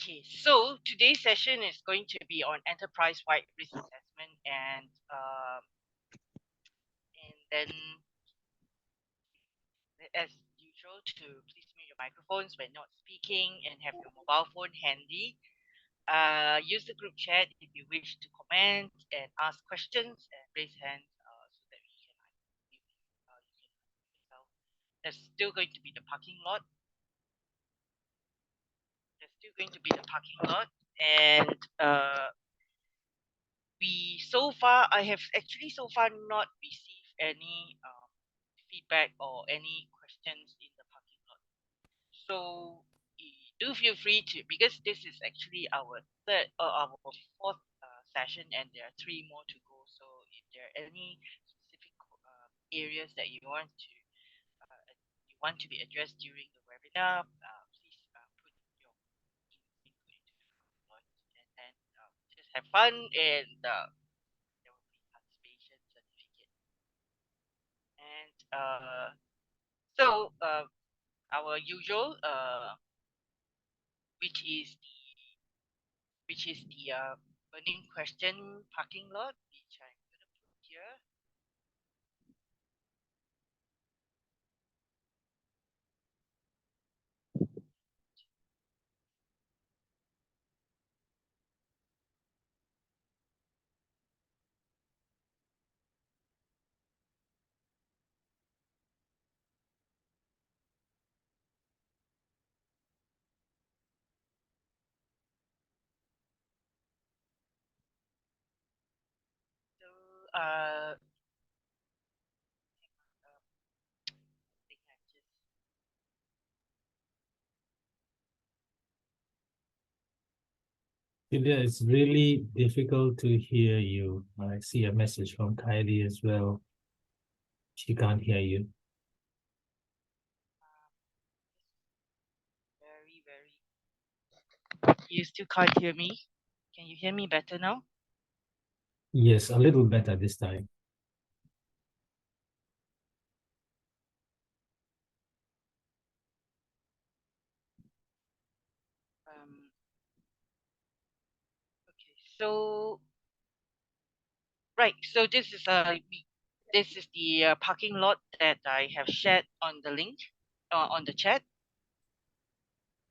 Okay, so today's session is going to be on enterprise-wide risk assessment, and then as usual, to please mute your microphones when not speaking and have your mobile phone handy. Use the group chat if you wish to comment and ask questions, and raise hands so that we can yourself. There's still going to be the parking lot. And I have actually so far not received any feedback or any questions in the parking lot. So do feel free to, because this is actually our fourth session, and there are 3 more to go. So if there are any specific areas that you want to be addressed during the webinar, please put your input into the parking lot, and then just have fun, and there will be participation certificate. And our usual which is the burning question parking lot, which I'm gonna put here. So I think I just Julia, it's really difficult to hear you. I see a message from Kylie as well. She can't hear you. very. You still can't hear me? Can you hear me better now? Yes, a little better this time. Okay, so right, so this is the parking lot that I have shared on the link on the chat.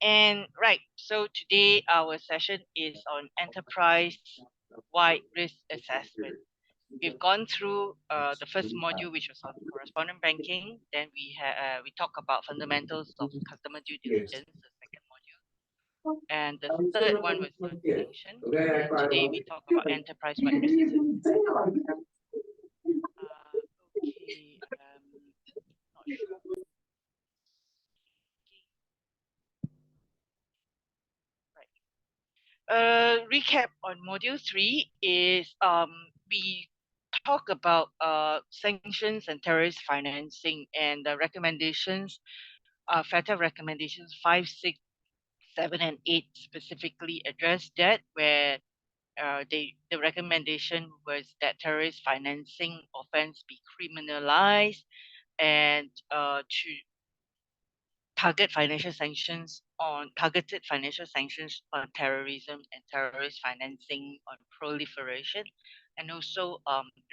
And right, so today our session is on enterprise-wide risk assessment. We've gone through the first module, which was on correspondent banking. Then we talk about fundamentals of customer due diligence, the second module, and the third one was on sanction. And today we talk about enterprise-wide risk assessment. Okay, not sure. Recap on module 3 is we talk about sanctions and terrorist financing, and the recommendations, FATF recommendations 5, 6, 7, and 8 specifically address that, where the recommendation was that terrorist financing offense be criminalized, and to targeted financial sanctions on terrorism and terrorist financing on proliferation. And also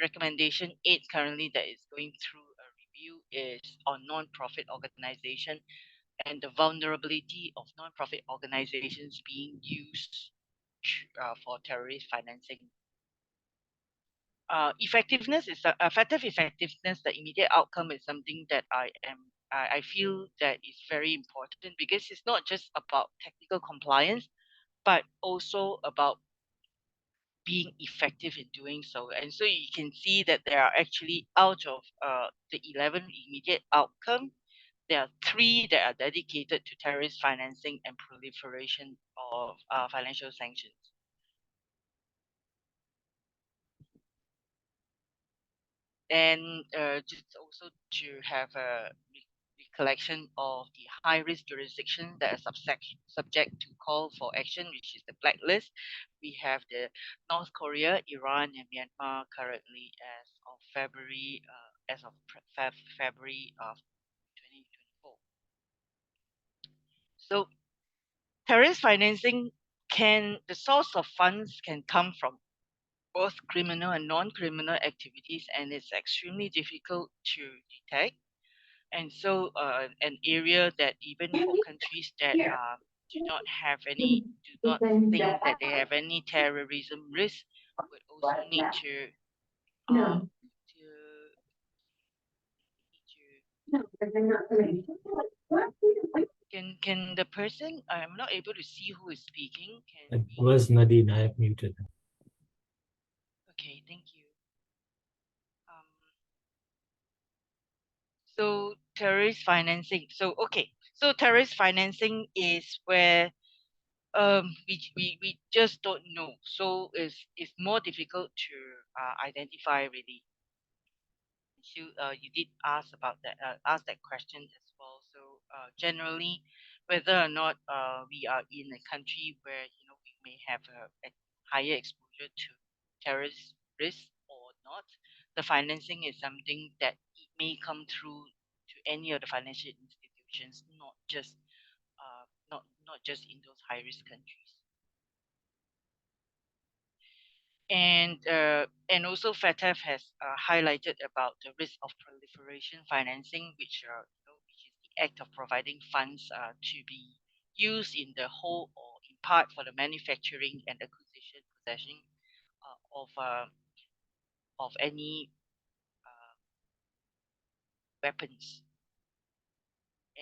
recommendation 8 currently that is going through a review is on non-profit organization and the vulnerability of non-profit organizations being used for terrorist financing. Effective effectiveness, the immediate outcome is something that I feel that is very important, because it's not just about technical compliance, but also about being effective in doing so. And so you can see that there are actually, out of the 11 immediate outcome, there are 3 that are dedicated to terrorist financing and proliferation of financial sanctions. And just also to have a recollection of the high-risk jurisdictions that are subject to call for action, which is the blacklist. We have the North Korea, Iran, and Myanmar currently as of February of 2024. So terrorist financing the source of funds can come from both criminal and non-criminal activities, and it's extremely difficult to detect. And so an area that even for countries that do not think that they have any terrorism risk would also need to can the person, I'm not able to see who is speaking. Where's Nadine? I have muted. Okay, thank you. So terrorist financing. So terrorist financing is where we just don't know. So it's more difficult to identify really. You did ask that question as well. So generally, whether or not we are in a country where we may have a higher exposure to terrorist risk or not, the financing is something that it may come through to any of the financial institutions, not just in those high risk countries. And also FATF has highlighted about the risk of proliferation financing, which which is the act of providing funds to be used in the whole or in part for the manufacturing and acquisition, possession of any weapons.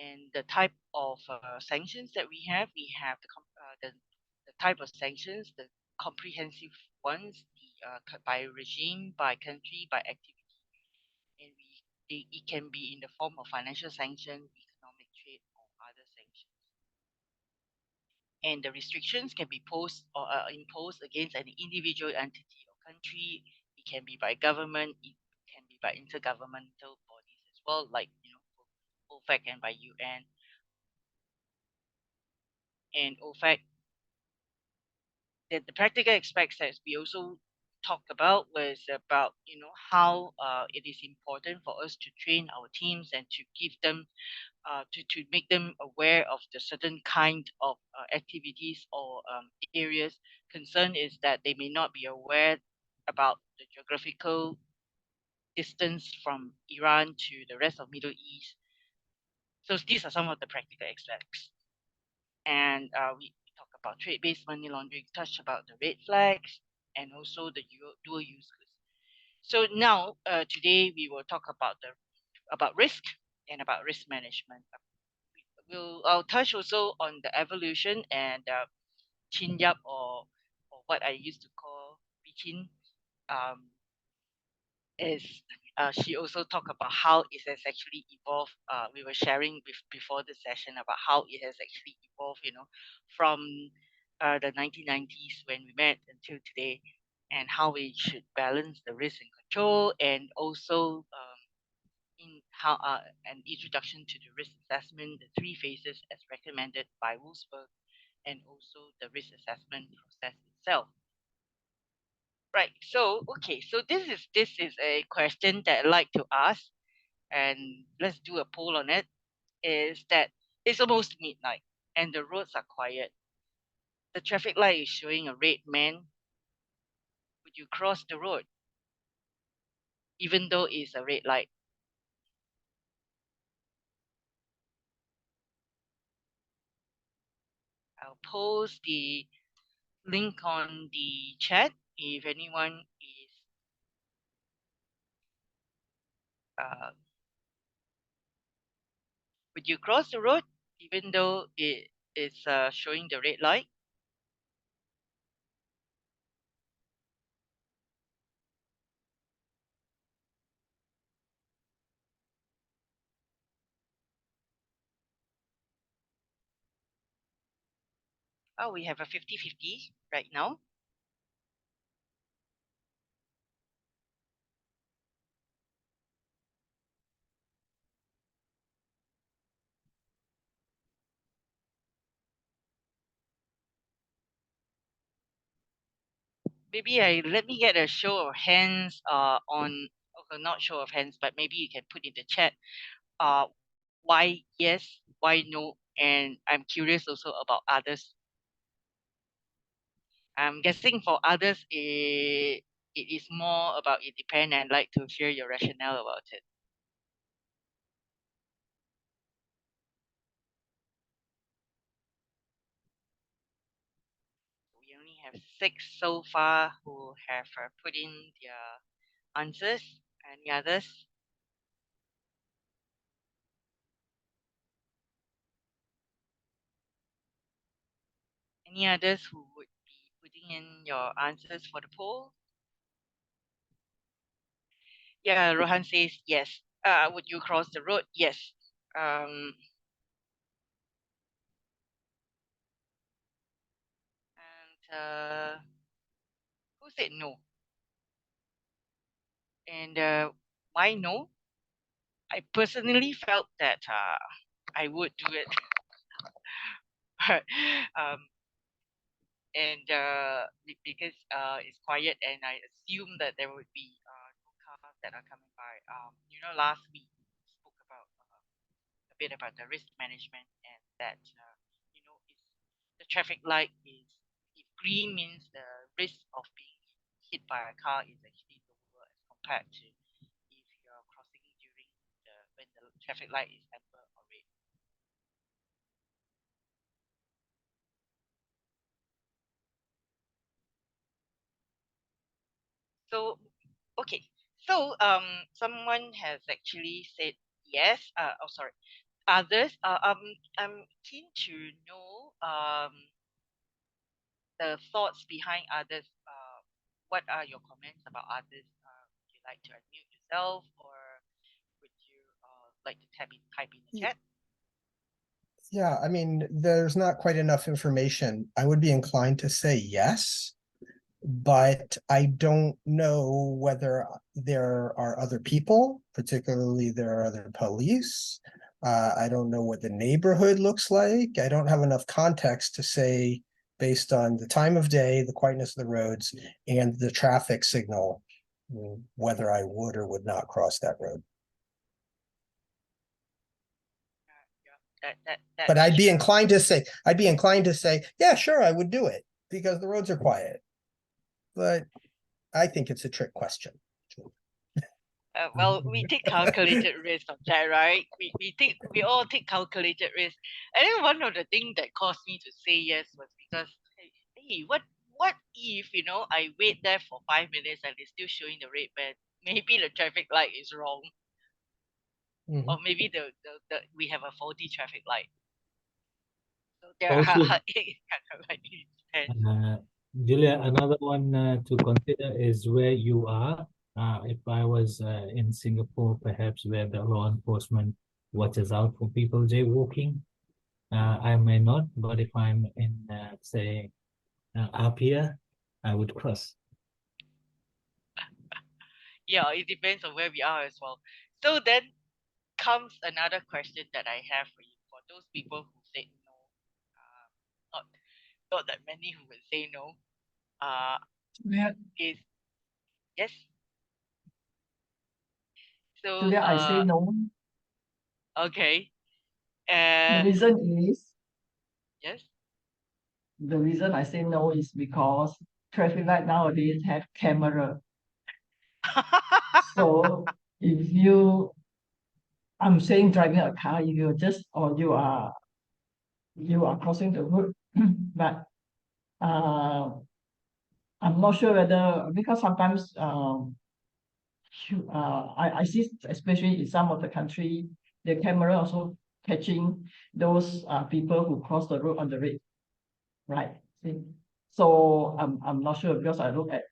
And the type of sanctions that we have the type of sanctions, the comprehensive ones, by regime, by country, by activity, and it can be in the form of financial sanction, economic trade, or other sanctions. And the restrictions can be imposed against an individual entity or country. It can be by government. It can be by intergovernmental bodies as well, like OFAC and by UN. And OFAC, the practical aspects that we also talked about was about how it is important for us to train our teams and to give them to make them aware of the certain kind of activities or areas. Concern is that they may not be aware about the geographical distance from Iran to the rest of Middle East. So these are some of the practical aspects. And we talk about trade-based money laundering, touched about the red flags, and also the dual use goods. So now today we will talk about risk and about risk management. I'll touch also on the evolution and Chin Yap, or what I used to call Bichin, is she also talked about how it has actually evolved. We were sharing before the session about how it has actually evolved, from the 1990s when we met until today, and how we should balance the risk and control, and also in how an introduction to the risk assessment, the three phases as recommended by Wolfsburg, and also the risk assessment process itself. Right. So okay. So this is a question that I like to ask, and let's do a poll on it. Is that it's almost midnight and the roads are quiet. The traffic light is showing a red man. Would you cross the road, even though it's a red light? I'll post the link on the chat if anyone is would you cross the road even though it is showing the red light? Oh, we have a 50-50 right now. Maybe let me get a show of hands on, okay, not show of hands, but maybe you can put in the chat uh why yes, why no, and I'm curious also about others. I'm guessing for others, it is more about it depends, and I'd like to hear your rationale about it. We only have 6 so far who have put in their answers. Any others? Any others who would be putting in your answers for the poll? Yeah, Rohan says yes. Would you cross the road? Yes. And who said no? And why no? I personally felt that I would do it. But, and because it's quiet, and I assume that there would be no cars that are coming by. Last week we spoke about a bit about the risk management, and that is the traffic light is, if green means the risk of being hit by a car is actually lower as compared to if you're crossing during when the traffic light is amber or red. So, okay. So, someone has actually said yes. Oh, sorry. Others. I'm keen to know the thoughts behind others. What are your comments about others? Would you like to unmute yourself, or would you like to type in the chat? Yeah, I mean, there's not quite enough information. I would be inclined to say yes, but I don't know whether there are other people, particularly there are other police. I don't know what the neighborhood looks like. I don't have enough context to say, based on the time of day, the quietness of the roads, and the traffic signal, whether I would or would not cross that road. But I'd be inclined to say, yeah, sure, I would do it because the roads are quiet. But I think it's a trick question. Well, we take calculated risk of that, right? We all take calculated risk. And then one of the things that caused me to say yes was because, hey, what if I wait there for 5 minutes and it's still showing the red band? Maybe the traffic light is wrong, or maybe the we have a faulty traffic light. So there Also, are it kind of like depends. Julia, another one to consider is where you are. If I was in Singapore, perhaps where the law enforcement watches out for people jaywalking, I may not. But if I'm in, say, Apia, I would cross. Yeah, it depends on where we are as well. So then comes another question that I have for you. For those people who said no, not not that many who would say no. Julia, Is yes. So Julia, I say no. okay. The reason is Yes. the reason I say no is because traffic light nowadays have camera. So if I'm saying driving a car, if you just or you are crossing the road, but I'm not sure whether because sometimes I see especially in some of the country the camera also catching those people who cross the road on the red, right? See? So I'm not sure because I look at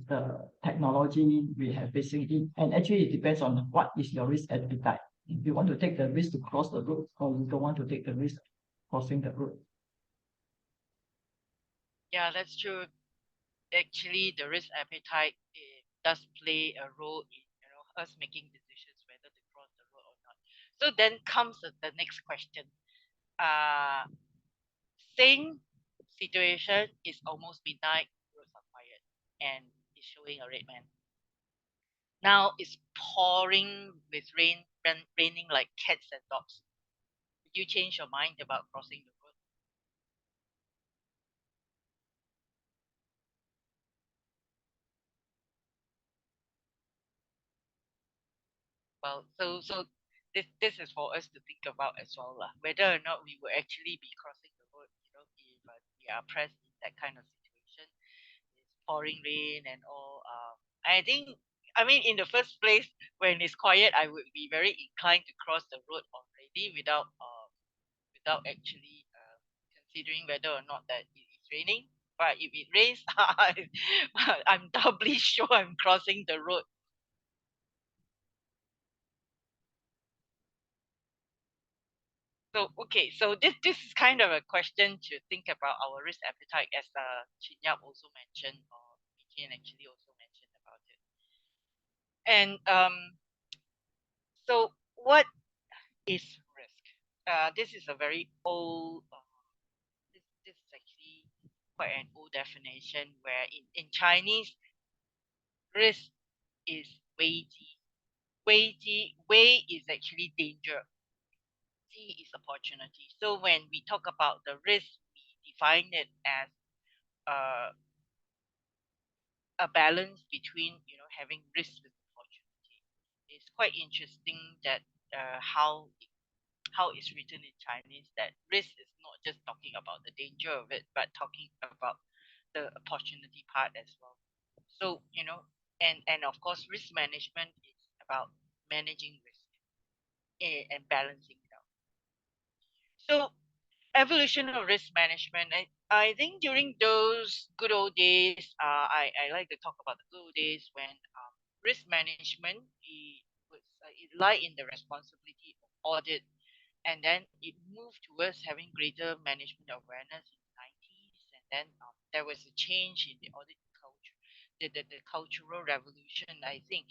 the technology we have basically, and actually it depends on what is your risk appetite. If you want to take the risk to cross the road, or you don't want to take the risk of crossing the road. Yeah, that's true. Actually, the risk appetite does play a role in us making decisions whether to cross the road or not. So then comes the next question. Same situation is almost midnight, roads are quiet, and it's showing a red man. Now it's pouring with rain, raining like cats and dogs. Did you change your mind about crossing the road? Well, so this is for us to think about as well, lah. Whether or not we will actually be crossing the road, if we are pressed in that kind of situation, it's pouring rain and all. I think, I mean, in the first place, when it's quiet, I would be very inclined to cross the road already without actually considering whether or not that it is raining. But if it rains, I'm doubly sure I'm crossing the road. So okay, so this is kind of a question to think about our risk appetite, as Chin Yap also mentioned, or Etienne actually also mentioned about it. And so what is risk? This is a very old. This is actually quite an old definition, where in Chinese, risk is wei ji. Wei is actually danger. Ji is opportunity. So when we talk about the risk, we define it as uh, a balance between having risk with opportunity. It's quite interesting that how it's written in Chinese, that risk is not just talking about the danger of it, but talking about the opportunity part as well. So and of course, risk management is about managing risk, and balancing it out. So evolution of risk management. I think during those good old days, I like to talk about the good old days when risk management it lied in the responsibility of audit, and then it moved towards having greater management awareness in the 90s, and then there was a change in the audit culture, the cultural revolution. I think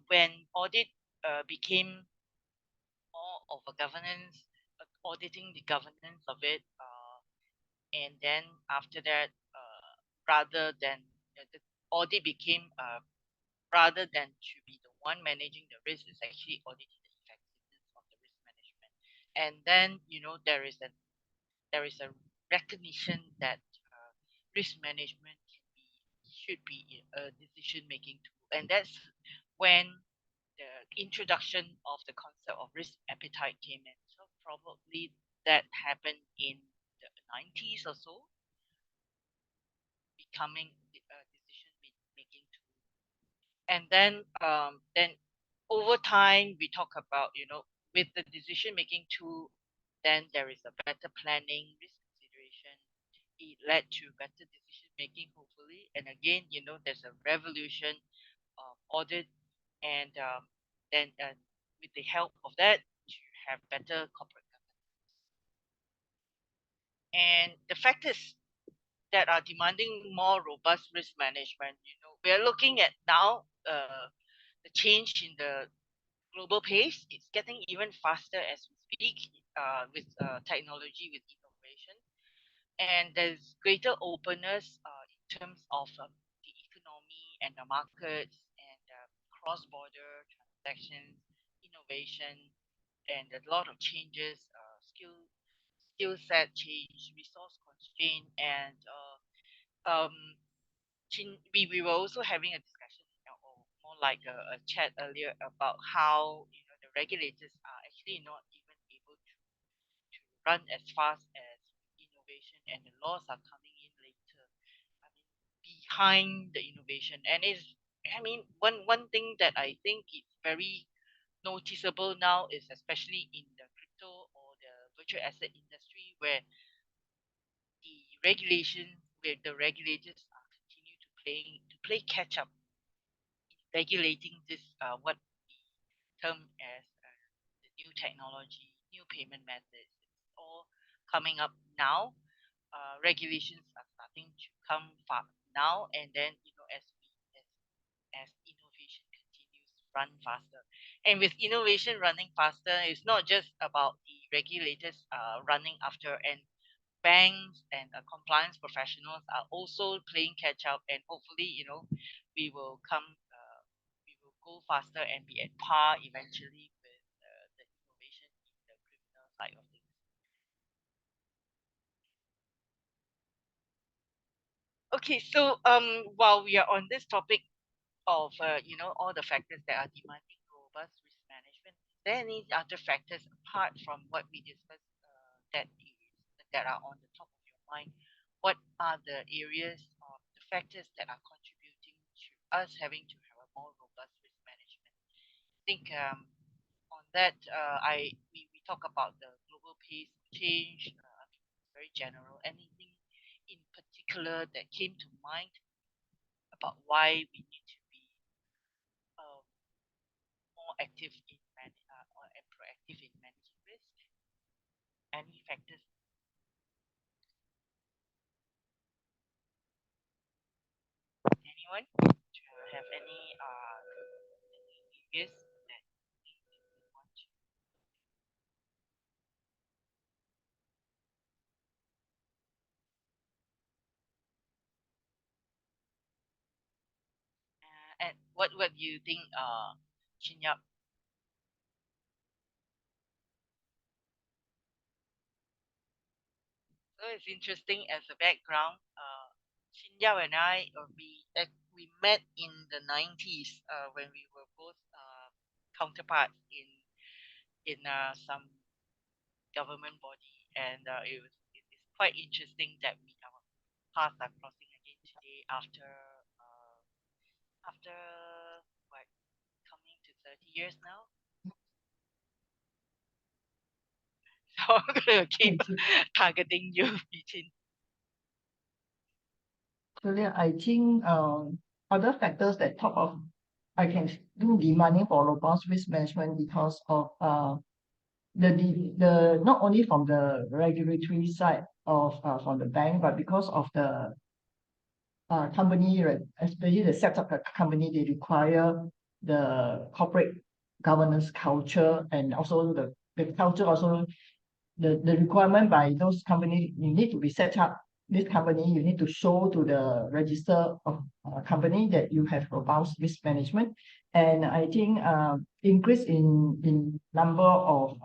when audit became more of a governance, auditing the governance of it, and then after that, rather than the audit became rather than to be the one managing the risk, is actually auditing the effectiveness of the risk management. And then there is a recognition that risk management should be a decision making tool, and that's when the introduction of the concept of risk appetite came in. So probably that happened in the 90s or so, becoming a decision making tool. And then over time we talk about, with the decision making tool, then there is a better planning, risk consideration. It led to better decision making, hopefully. And again, there's a revolution of audit, and then with the help of that, to have better corporate governance. And the factors that are demanding more robust risk management, we are looking at now the change in the global pace. It's getting even faster as we speak, with technology, with innovation, and there's greater openness in terms of the economy and the markets, and cross-border transactions, innovation, and a lot of changes, skill set change, resource constraint, and um, we were also having a discussion, or more like a chat earlier, about how the regulators are actually not even able to run as fast as innovation, and the laws are coming in later. I mean, behind the innovation, and is I mean, one thing that I think is very noticeable now is, especially in the crypto or the virtual asset industry, where the regulators are continue to play catch up, regulating this, what we term as the new technology, new payment methods. It's all coming up now. Regulations are starting to come now, and then as innovation continues to run faster. And with innovation running faster, it's not just about the regulators running after, and banks and compliance professionals are also playing catch up, and hopefully, we will come we will go faster and be at par eventually with the innovation in the criminal side of things. Okay, so while we are on this topic of all the factors that are demanding robust risk management? Is there any other factors apart from what we discussed that are on the top of your mind? What are the areas or the factors that are contributing to us having to have a more robust risk management? I think on that, we talk about the global pace of change. I mean, very general. Anything in particular that came to mind about why we need to be um, more active in and proactive in managing risk? Any factors? Anyone? Do you have any areas that you want to? And what do you think, Chin Yup? So it's interesting as a background. Chin Yup and I, we met in the 90s when we were both counterparts in some government body, and it's quite interesting that our paths are crossing again today after what, coming to 30 years now. So I'm gonna keep targeting you between. Julia, I think other factors that top of I can do demanding for robust risk management because of the not only from the regulatory side of from the bank, but because of the company, right, especially the setup of company, they require the corporate governance culture, and also the culture also the requirement by those companies, you need to be set up this company, you need to show to the register of company that you have robust risk management. And I think increase in number of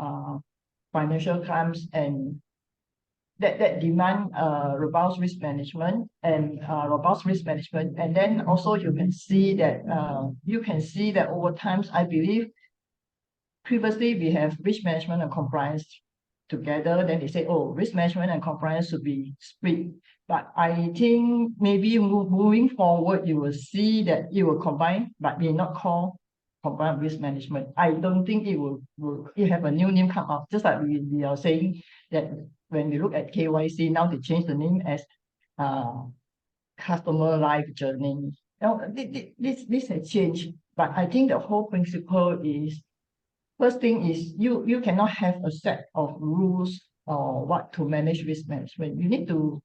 financial crimes and that demand robust risk management and robust risk management. And then also you can see that over times, I believe previously we have risk management and compliance together. Then they say, oh, risk management and compliance should be split. But I think maybe moving forward, you will see that it will combine, but may not call combined risk management. I don't think it will have a new name come up. Just like we are saying that when we look at KYC, now they change the name as customer life journey. Now, this has changed, but I think the whole principle is, first thing is you cannot have a set of rules or what to manage risk management. You need to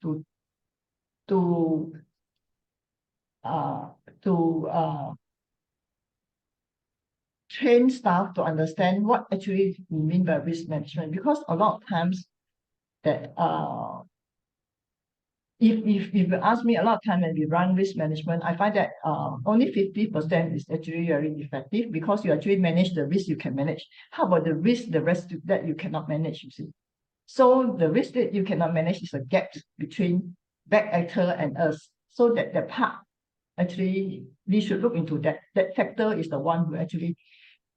train staff to understand what actually we mean by risk management, because a lot of times that if you ask me, a lot of time when we run risk management, I find that only 50% is actually very effective, because you actually manage the risk you can manage. How about the risk, the rest that you cannot manage, you see? So the risk that you cannot manage is a gap between bad actor and us. So that part, actually, we should look into that. That factor is the one who actually,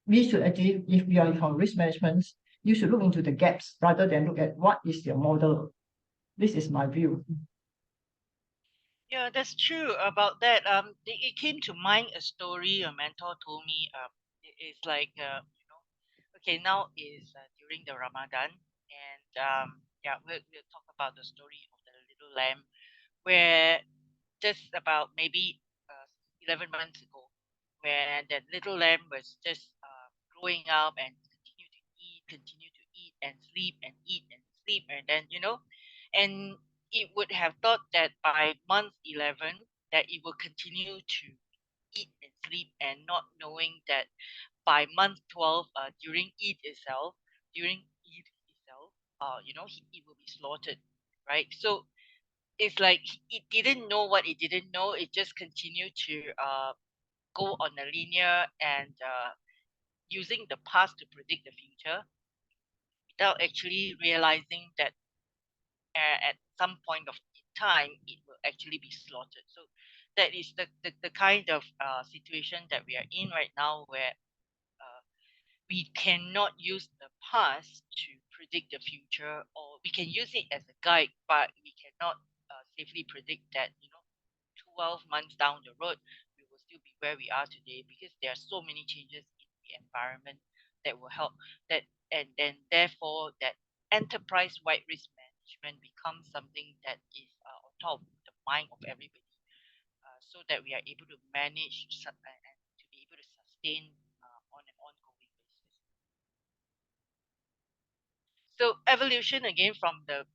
we should actually, if we are on risk management, you should look into the gaps rather than look at what is your model. This is my view. Yeah, that's true about that. It came to mind a story a mentor told me. It's like okay, now is during the Ramadan, and yeah, we'll talk about the story of the little lamb, where just about maybe 11 months ago, where that little lamb was just growing up and continue to eat and sleep and eat and sleep, and then and it would have thought that by month 11 that it will continue to eat and sleep, and not knowing that by month 12, during Eid itself, it will be slaughtered, right? So it's like it didn't know what it didn't know. It just continued to go on a linear and using the past to predict the future without actually realizing that at some point of time it will actually be slaughtered. So that is the kind of situation that we are in right now, where we cannot use the past to predict the future, or we can use it as a guide, but we cannot safely predict that 12 months down the road we will still be where we are today, because there are so many changes in the environment that will help that. And then therefore that enterprise wide risk management becomes something that is on top of the mind of everybody, so that we are able to manage and to be able to sustain on an ongoing basis. So evolution again from the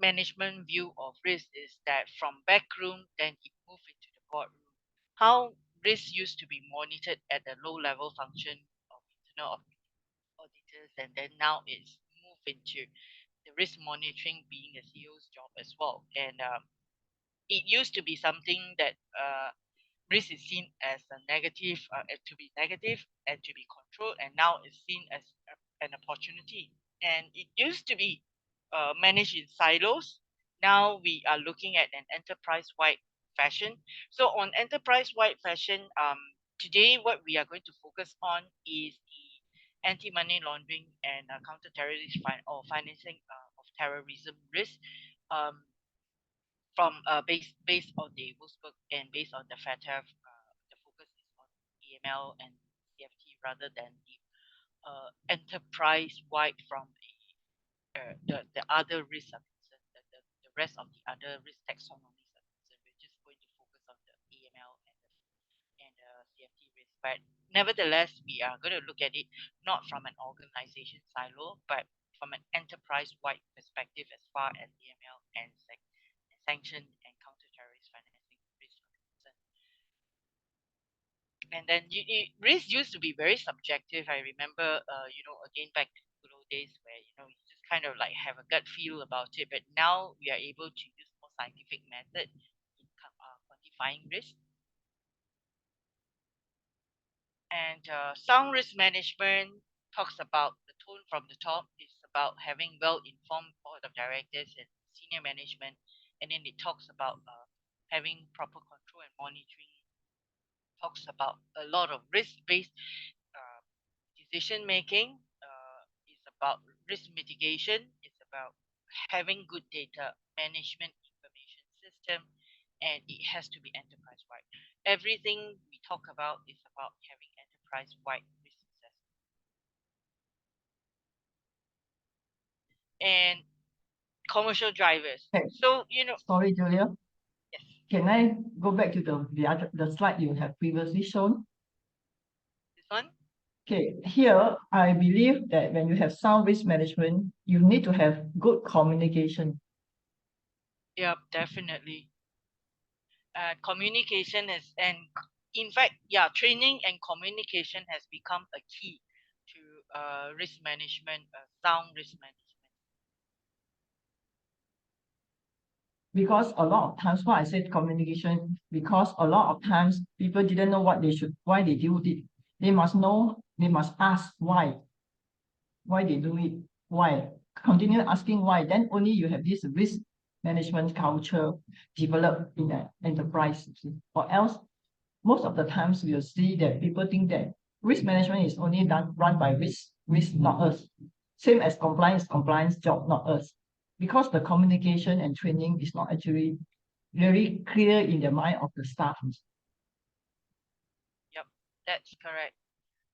management view of risk is that from backroom, then it moved into the boardroom. How risk used to be monitored at the low level function of internal auditors, and then now it's moved into the risk monitoring being the CEO's job as well. And it used to be something that risk is seen as a negative, to be negative and to be controlled, and now it's seen as an opportunity. And it used to be managed in silos. Now we are looking at an enterprise-wide fashion. So on enterprise-wide fashion, today what we are going to focus on is the anti-money laundering and counter-terrorist or financing of terrorism risk. From based on the Wolfsburg and based on the FATF, the focus is on AML and CFT rather than the enterprise-wide from the other risks are concerned. The rest of the other risk taxonomies are concerned. We're just going to focus on the AML and the CFT risk. But nevertheless, we are going to look at it not from an organization silo, but from an enterprise-wide perspective as far as AML and sanction and counter-terrorist financing risk are concerned. And then risk used to be very subjective. I remember, again back to good old days where you just kind of like have a gut feel about it. But now we are able to use more scientific method in quantifying risk. And sound risk management talks about the tone from the top. It's about having well-informed board of directors and senior management. And then it talks about having proper control and monitoring. Talks about a lot of risk-based decision making. It's about risk mitigation. It's about having good data management information system, and it has to be enterprise-wide. Everything we talk about is about having enterprise-wide risk assessment. And commercial drivers. Okay. So, Sorry, Julia. yes. Can I go back to the slide you have previously shown? This one? Okay, here I believe that when you have sound risk management, you need to have good communication. Yeah, definitely. Communication is, and in fact, yeah, training and communication has become a key to risk management, sound risk management. Because a lot of times, why I said communication, because a lot of times people didn't know why they do it. They must know, they must ask why they do it, why. Continue asking why, then only you have this risk management culture developed in an enterprise. Or else, most of the times we'll see that people think that risk management is only run by risk, not us. Same as compliance job, not us. Because the communication and training is not actually very clear in the mind of the staff. Yep, that's correct.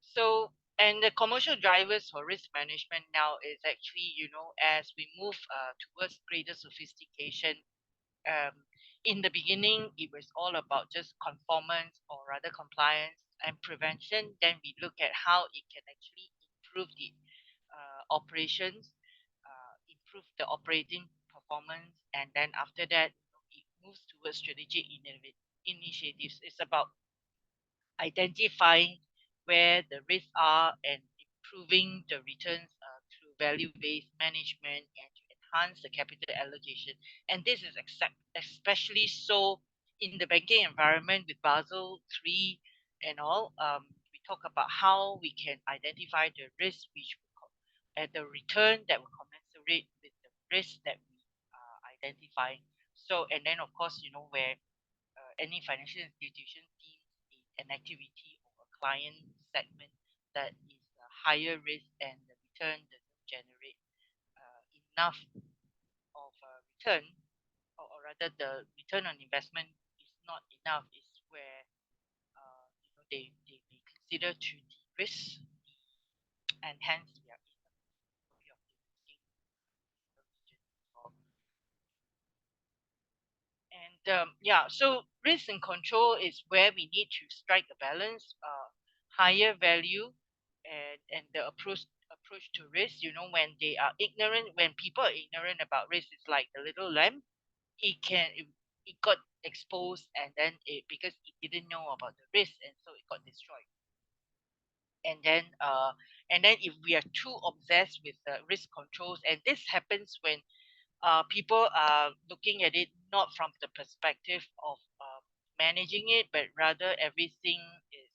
So, and the commercial drivers for risk management now is actually, as we move towards greater sophistication, in the beginning, it was all about just conformance or rather compliance and prevention. Then we look at how it can actually improve the operations, improve the operating performance, and then after that, it moves towards strategic initiatives. It's about identifying where the risks are and improving the returns through value-based management and to enhance the capital allocation. And this is especially so in the banking environment with Basel III and all. We talk about how we can identify the risk and the return that will commensurate with the risk that we are identifying. So, and then of course, where any financial institution deems an activity or a client segment that is higher risk and the return doesn't generate enough of a return, or rather the return on investment is not enough, is where they may consider to de-risk, and hence we are in the way of de-risking so risk and control is where we need to strike a balance, higher value and the approach to risk. When they are ignorant, when people are ignorant about risk, it's like the little lamb. It got exposed, and then because it didn't know about the risk, and so it got destroyed. And then if we are too obsessed with risk controls, and this happens when people are looking at it not from the perspective of managing it, but rather everything is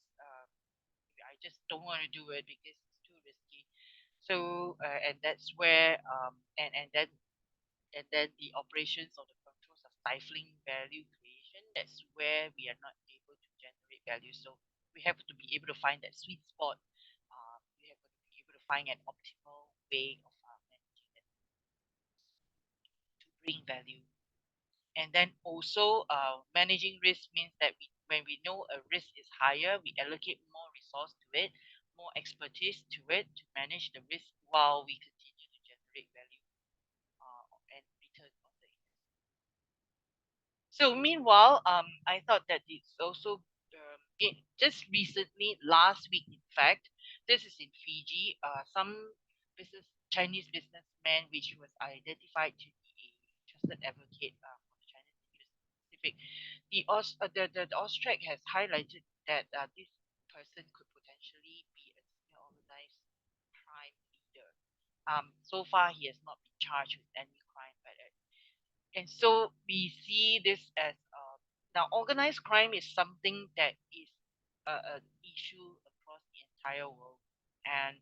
I just don't want to do it because it's too risky. So and that's where and then the operations of the controls are stifling value creation. That's where we are not able to generate value. So we have to be able to find that sweet spot. We have to be able to find an optimal way of managing it to bring value. And then also managing risk means that when we know a risk is higher, we allocate more resource to it, more expertise to it to manage the risk while we continue to generate value and return on the investment. So meanwhile, I thought that it's also just recently, last week, in fact, this is in Fiji. Some Chinese businessman, which was identified to be a trusted advocate for the Chinese interest in the Pacific, the Austrac has highlighted that this person could potentially be a senior organized crime leader. So far, he has not been charged with any crime, and so we see this as now organized crime is something that is an issue across the entire world, and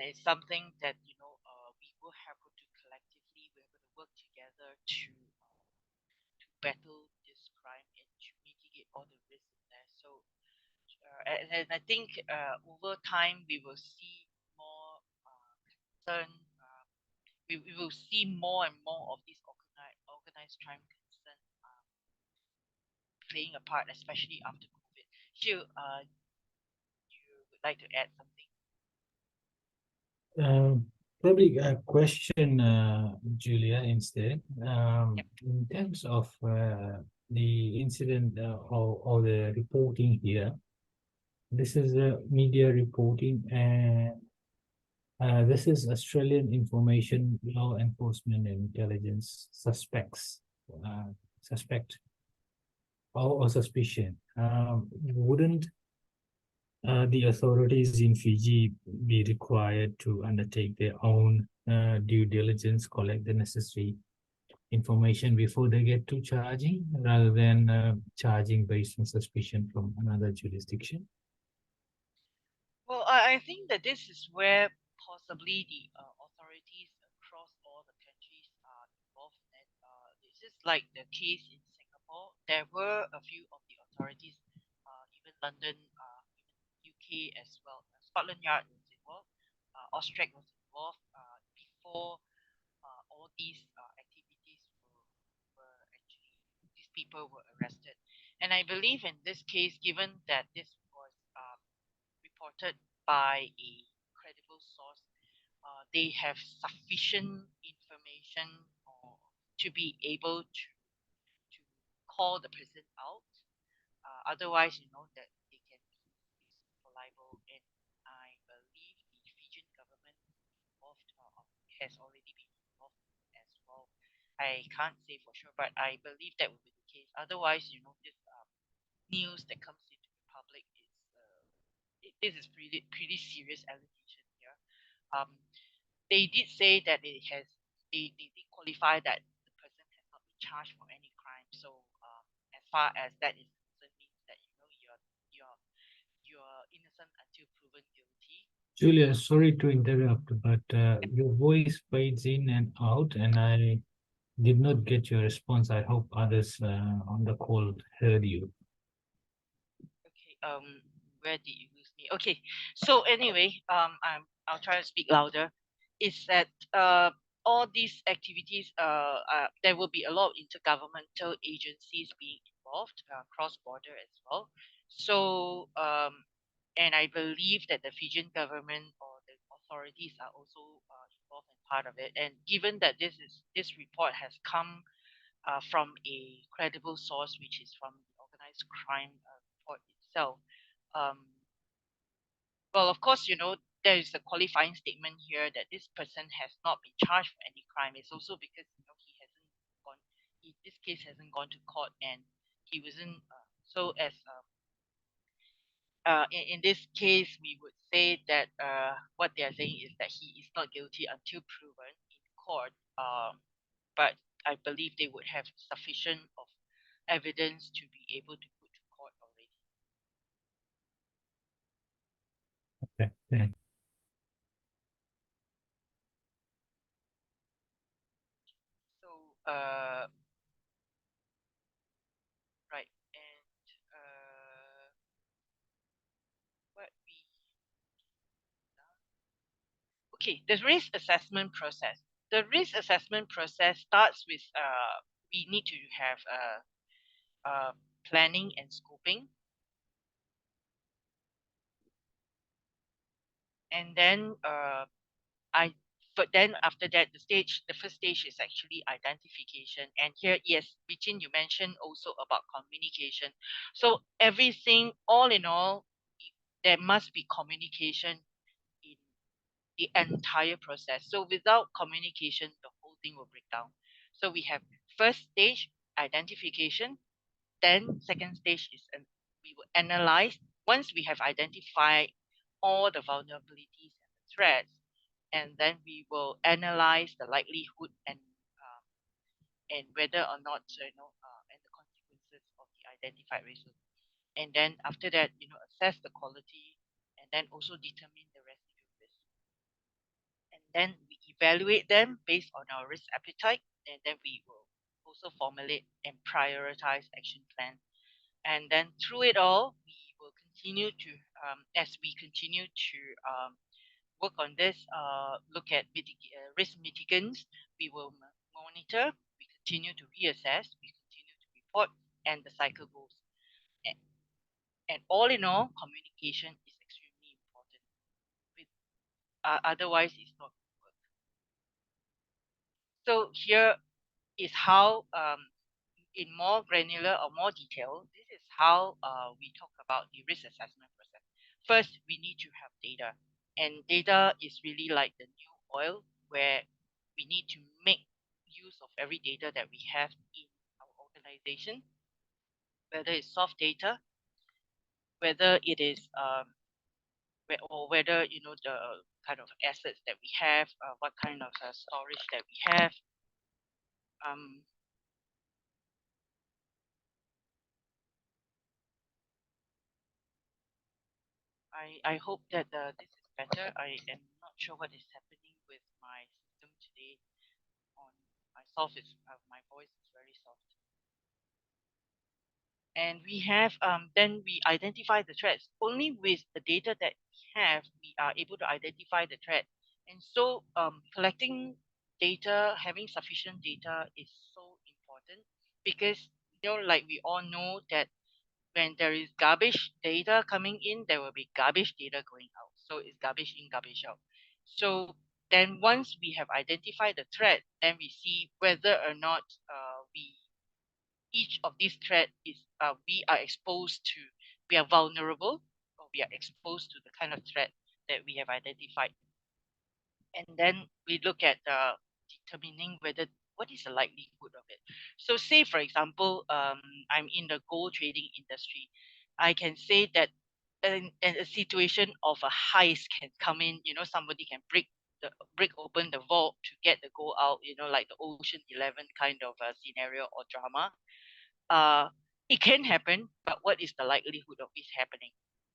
it's something that we will have to collectively we're going to work together to battle this crime and to mitigate all the risks in there. So and I think over time we will see more concern. We will see more and more of these organized crime concern playing a part, especially after COVID. Xiu, you would like to add something? Probably a question, Julia, instead. Yep. In terms of the incident or the reporting here, this is a media reporting, and this is Australian Information Law Enforcement and Intelligence suspect or suspicion. Wouldn't the authorities in Fiji be required to undertake their own due diligence, collect the necessary information before they get to charging, rather than charging based on suspicion from another jurisdiction? Well, I think that this is where possibly the authorities across all the countries are involved in it. This is like the case in Singapore. There were a few of the authorities, even London, even UK as well. Scotland Yard was involved. Austrac was involved before all these activities were actually, these people were arrested. And I believe in this case, given that this was reported by a credible source, they have sufficient information to be able to call the person out. Otherwise, that they can be used for libel. And I believe the Fijian government involved has already been involved as well. I can't say for sure, but I believe that would be the case. Otherwise, this news that comes into the public is this is pretty serious allegation here. They did say that they did qualify that the person has not been charged for any crime. So as far as that is concerned, means that you're innocent until proven guilty. Julia, sorry to interrupt, but your voice fades in and out, and I did not get your response. I hope others on the call heard you. Okay. Where did you lose me? Okay. So anyway, I'll try to speak louder. Is that all these activities, there will be a lot of intergovernmental agencies being involved, cross-border as well. So and I believe that the Fijian government or the authorities are also involved in part of it. And given that this report has come from a credible source, which is from the organized crime report itself. Um, well, of course, there is a qualifying statement here that this person has not been charged for any crime. It's also because he hasn't gone, this case hasn't gone to court, and he wasn't. So as in this case, we would say that what they are saying is that he is not guilty until proven in court. But I believe they would have sufficient of evidence to be able to put to court already. Okay. Thanks. So right, and what we okay, the risk assessment process. The risk assessment process starts with we need to have planning and scoping, and then but then after that, the first stage is actually identification. And here, yes, Bichin, you mentioned also about communication. So everything, all in all, there must be communication in the entire process. So without communication, the whole thing will break down. So we have first stage, identification. Then second stage is we will analyze. Once we have identified all the vulnerabilities and the threats, and then we will analyze the likelihood and whether or not and the consequences of the identified risks. And then after that, assess the quality and then also determine the residual risk. And then we evaluate them based on our risk appetite, and then we will also formulate and prioritize action plan. And then through it all, we will continue to as we continue to work on this, look at risk mitigants. We will monitor, we continue to reassess, we continue to report, and the cycle goes. And, and all in all, communication is extremely important. With otherwise, it's not going to work. So here is how, in more granular or more detail, this is how we talk about the risk assessment process. First, we need to have data. And data is really like the new oil, where we need to make use of every data that we have in our organization, whether it's soft data, whether it is or whether the kind of assets that we have, what kind of storage that we have. I hope that this is better. I am not sure what is happening with my system today. On my voice is very soft. And we have then we identify the threats. Only with the data that we have, we are able to identify the threat. And so collecting data, having sufficient data is so important because like we all know that when there is garbage data coming in, there will be garbage data going out. So it's garbage in, garbage out. So then once we have identified the threat, then we see whether or not we each of these threat is we are vulnerable, or we are exposed to the kind of threat that we have identified. And then we look at determining whether what is the likelihood of it. So say for example, I'm in the gold trading industry. I can say that in a situation of a heist can come in, somebody can break open the vault to get the gold out, like the Ocean 11 kind of scenario or drama. uh it can happen, but what is the likelihood of this happening,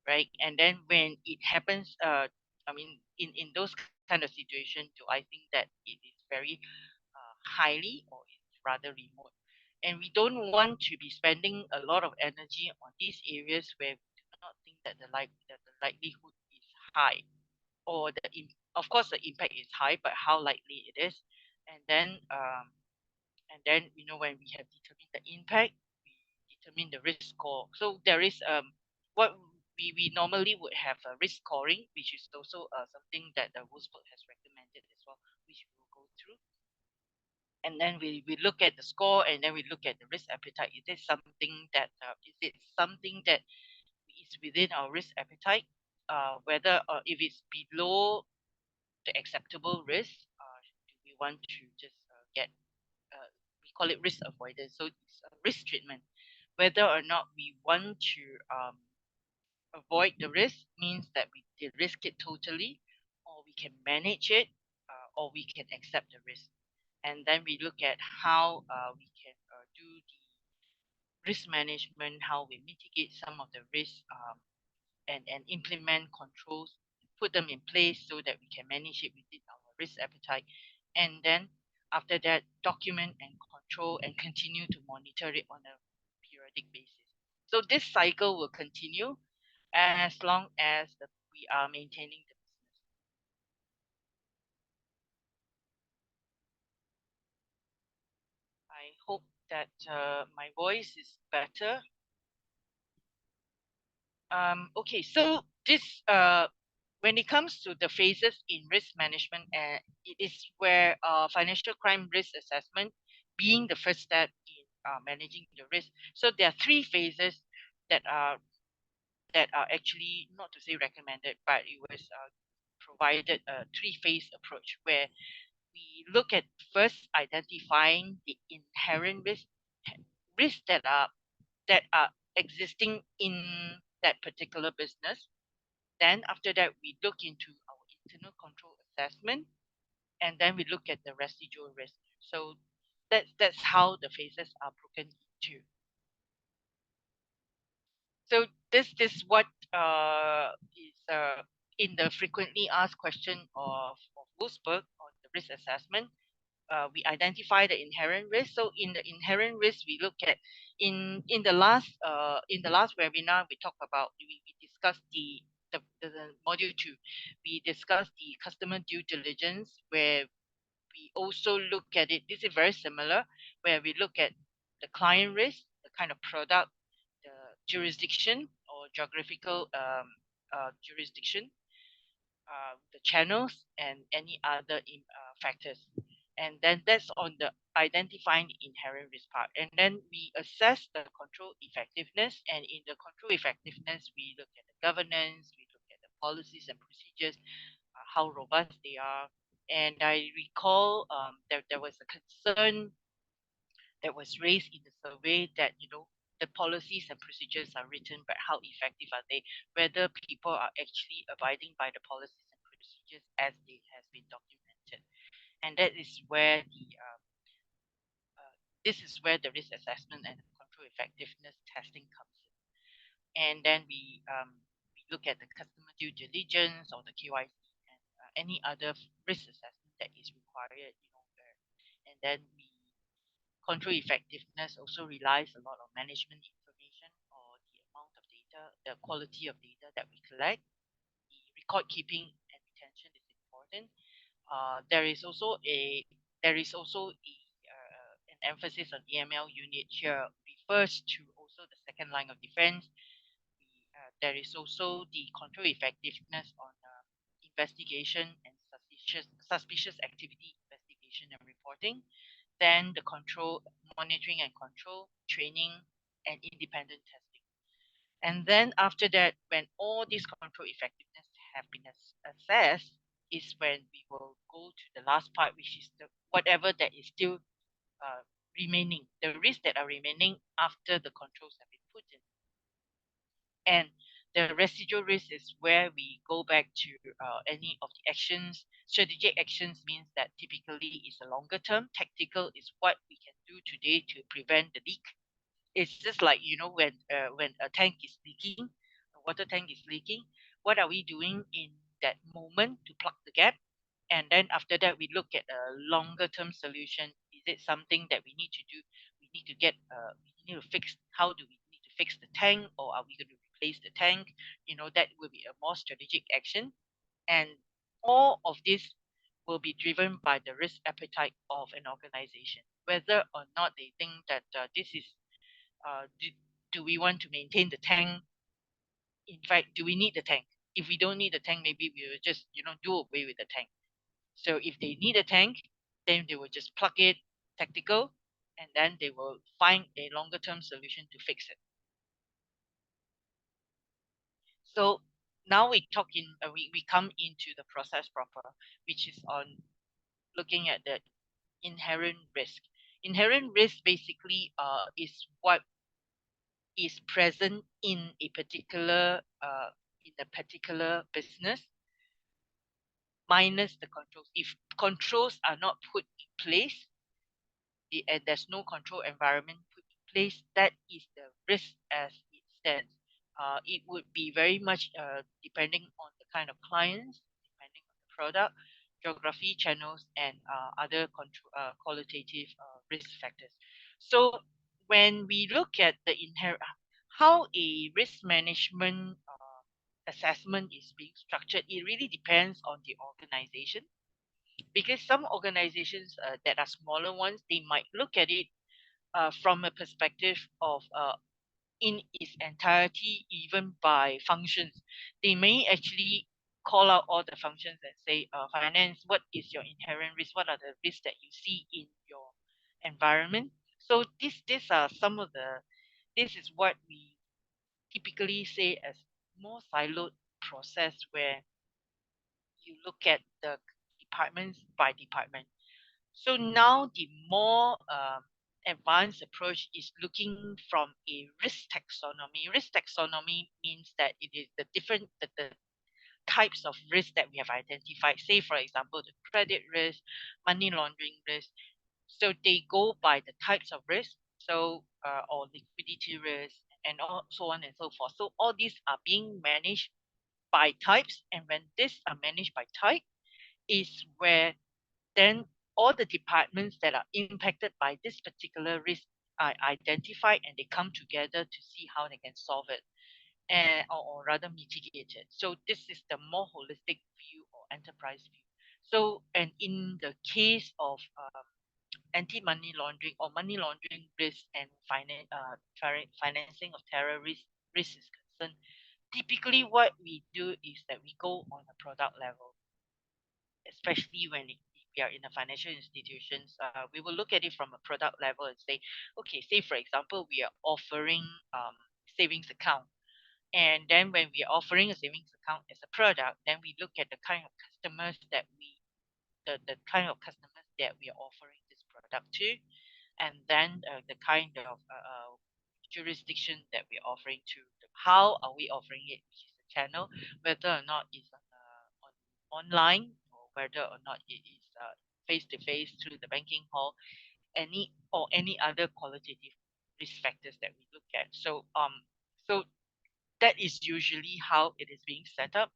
right? And then when it happens, I mean, in those kind of situations, do I think that it is very highly, or it's rather remote? And we don't want to be spending a lot of energy on these areas where we do not think that that the likelihood is high, or of course the impact is high, but how likely it is. And then when we have determined the impact, we determine the risk score. So there is what we normally would have a risk scoring, which is also something that the Wolfsburg has recommended as well, which we will go through. And then we look at the score, and then we look at the risk appetite. Is it something that is within our risk appetite? Whether if it's below the acceptable risk, do we want to just get we call it risk avoidance. So it's a risk treatment. Whether or not we want to avoid the risk means that we de-risk it totally, or we can manage it, or we can accept the risk. And then we look at how we can do the risk management, how we mitigate some of the risks, and implement controls, put them in place so that we can manage it within our risk appetite. And then after that, document and control and continue to monitor it on a periodic basis. So this cycle will continue as long as we are maintaining the business. I hope that my voice is better. Okay, so this when it comes to the phases in risk management, it is where financial crime risk assessment being the first step in managing the risk. So there are three phases that are actually, not to say recommended, but it was provided a three-phase approach where we look at first identifying the inherent risks that are existing in that particular business. Then after that, we look into our internal control assessment, and then we look at the residual risk. So that's how the phases are broken into. So this is what is in the frequently asked question of Wolfsburg on the risk assessment. We identify the inherent risk. So in the inherent risk, we look at in the last webinar we talked about, we discussed the module 2. We discussed the customer due diligence, where we also look at it. This is very similar, where we look at the client risk, the kind of product, the jurisdiction or geographical jurisdiction, the channels, and any other factors. And then that's on the identifying the inherent risk part. And then we assess the control effectiveness. And in the control effectiveness, we look at the governance, we look at the policies and procedures, how robust they are. And I recall there was a concern that was raised in the survey that the policies and procedures are written, but how effective are they? Whether people are actually abiding by the policies and procedures as they has been documented. And that is where the risk assessment and control effectiveness testing comes in. And then we look at the customer due diligence or the KYC and any other risk assessment that is required. And then control effectiveness also relies a lot on management information, or the amount of data, the quality of data that we collect. The record keeping and retention is important. There is also an emphasis on EML unit here, refers to also the second line of defense. There is also the control effectiveness on investigation and suspicious activity investigation and reporting. Then the monitoring and control, training, and independent testing. And then after that, when all these control effectiveness have been assessed, is when we will go to the last part, which is whatever that is still remaining, the risks that are remaining after the controls have been put in. And the residual risk is where we go back to any of the actions. Strategic actions means that typically is a longer term. Tactical is what we can do today to prevent the leak. It's just like when a tank is leaking, a water tank is leaking. What are we doing in that moment to plug the gap? And then after that, we look at a longer term solution. Is it something that we need to do? We need to fix. How do we need to fix the tank, or are we going to place the tank, that will be a more strategic action. And all of this will be driven by the risk appetite of an organization, whether or not they think that this is, do we want to maintain the tank? In fact, do we need the tank? If we don't need the tank, maybe we will just, do away with the tank. So if they need a tank, then they will just plug it tactical, and then they will find a longer term solution to fix it. So now we come into the process proper, which is on looking at the inherent risk. Inherent risk basically is what is present in a particular business minus the controls. If controls are not put in place, and there's no control environment put in place, that is the risk as it stands. It would be very much depending on the kind of clients, depending on the product, geography, channels, and other qualitative risk factors. So when we look at the how a risk management assessment is being structured, it really depends on the organization, because some organizations that are smaller ones, they might look at it from a perspective of in its entirety, even by functions. They may actually call out all the functions and say, finance, what is your inherent risk? What are the risks that you see in your environment? So these are some of this is what we typically say as more siloed process, where you look at the departments by department. So now the more advanced approach is looking from a risk taxonomy. Risk taxonomy means that it is the types of risk that we have identified. Say, for example, the credit risk, money laundering risk. So they go by the types of risk, so or liquidity risk, and so on and so forth. So all these are being managed by types, and when these are managed by type, is where then all the departments that are impacted by this particular risk are identified, and they come together to see how they can solve it, and or rather mitigate it. So this is the more holistic view or enterprise view. So, and in the case of anti-money laundering or money laundering risk and financing of terrorist risk is concerned, typically what we do is that we go on a product level, especially when we are in a financial institutions. We will look at it from a product level and say, okay, say for example, we are offering savings account. And then when we are offering a savings account as a product, then we look at the kind of customers the kind of customers that we are offering this product to, and then the kind of jurisdiction that we're offering to. How are we offering it, which is the channel, whether or not it's online, or whether or not it is face to face through the banking hall, any other qualitative risk factors that we look at. So that is usually how it is being set up.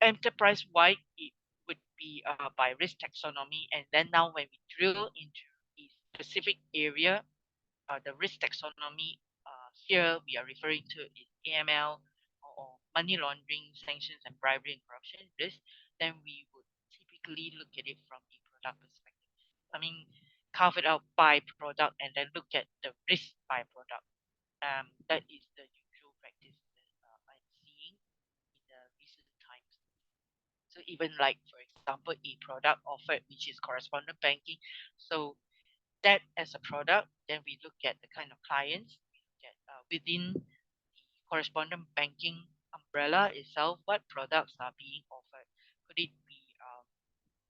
Enterprise wide, it would be by risk taxonomy, and then now when we drill into a specific area, the risk taxonomy here we are referring to is AML, or money laundering, sanctions, and bribery and corruption risk. Then we would typically look at it from the product perspective. I mean, carve it out by product and then look at the risk by product. That is the usual practice that I'm seeing in the recent times. So even like, for example, a product offered which is correspondent banking. So that as a product, then we look at the kind of clients, we look at within the correspondent banking umbrella itself, what products are being offered. Could it be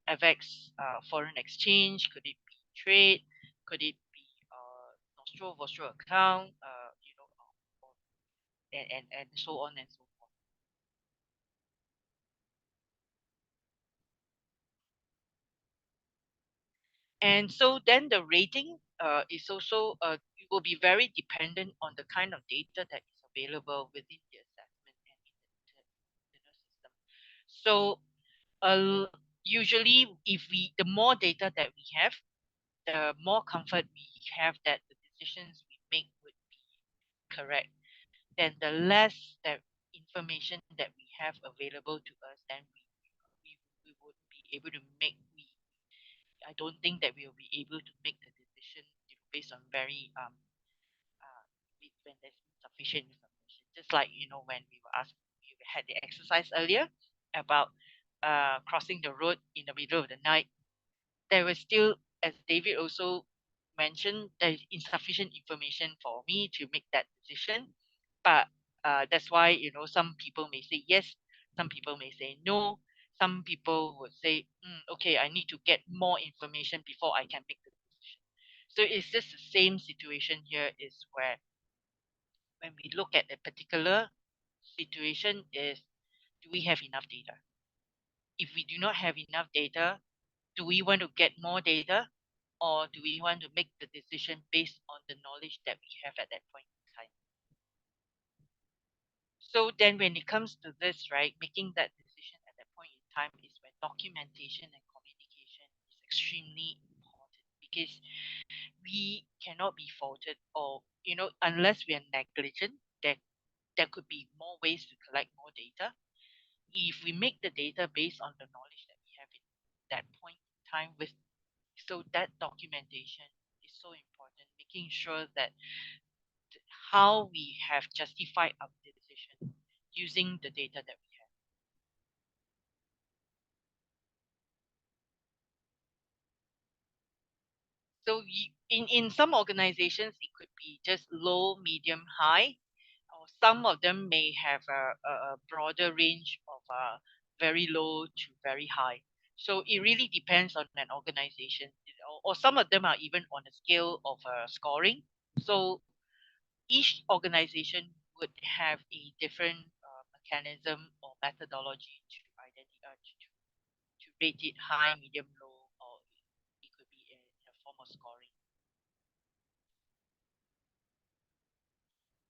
FX, foreign exchange? Could it be trade? Could it be nostril virtual account? And so on and so forth. And so then the rating is also it will be very dependent on the kind of data that is available within the assessment and in the internal system. So usually, if the more data that we have, the more comfort we have that the decisions we make would be correct. then the less that information that we have available to us, then we would be able to make I don't think that we will be able to make the decision based on very when there's insufficient information. Just like when we were asked, we had the exercise earlier about crossing the road in the middle of the night. There was still, as David also mentioned, there is insufficient information for me to make that decision. But that's why some people may say yes, some people may say no. Some people would say, okay, I need to get more information before I can make the decision. So it's just the same situation here is where when we look at a particular situation is, do we have enough data? If we do not have enough data, do we want to get more data, or do we want to make the decision based on the knowledge that we have at that point in time? So then when it comes to this, right, making that decision at that point in time is when documentation and communication is extremely important, because we cannot be faulted, or unless we are negligent, there could be more ways to collect more data. If we make the data based on the knowledge that we have at that point in time, with so that documentation is so important, making sure that how we have justified our decision using the data that we have. So in some organizations, it could be just low, medium, high, or some of them may have a broader range of very low to very high. So it really depends on an organization, or some of them are even on a scale of scoring. So each organization would have a different mechanism or methodology to identify to rate it high, medium, low, or it could be in a form of scoring.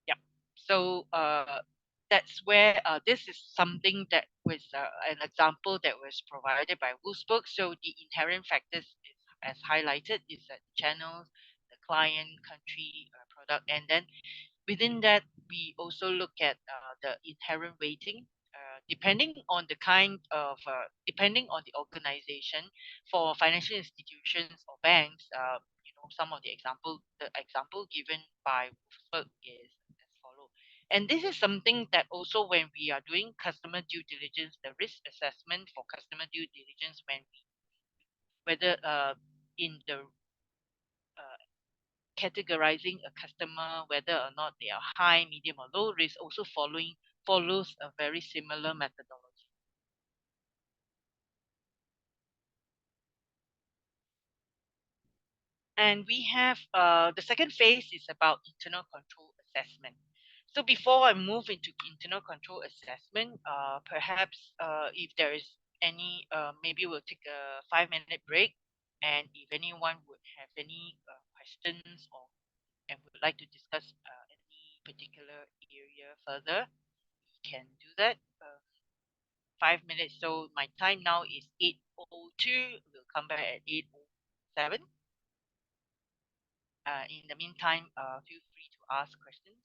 Yeah. So that's where this is something that was an example that was provided by Wolfsburg. So the inherent factors is, as highlighted, is that channels, the client, country, product, and then within that, we also look at the inherent weighting, depending on the depending on the organization. For financial institutions or banks, some of the example given by Wolfsburg is as follow. And this is something that also when we are doing customer due diligence, the risk assessment for customer due diligence, when whether in the categorizing a customer, whether or not they are high, medium, or low risk, also follows a very similar methodology. And we have the second phase is about internal control assessment. So before I move into internal control assessment, perhaps if there is any, maybe we'll take a 5-minute break. And if anyone would have any questions or and would like to discuss any particular area further, we can do that. 5 minutes. So my time now is 8:02. We'll come back at 8:07. In the meantime, feel free to ask questions.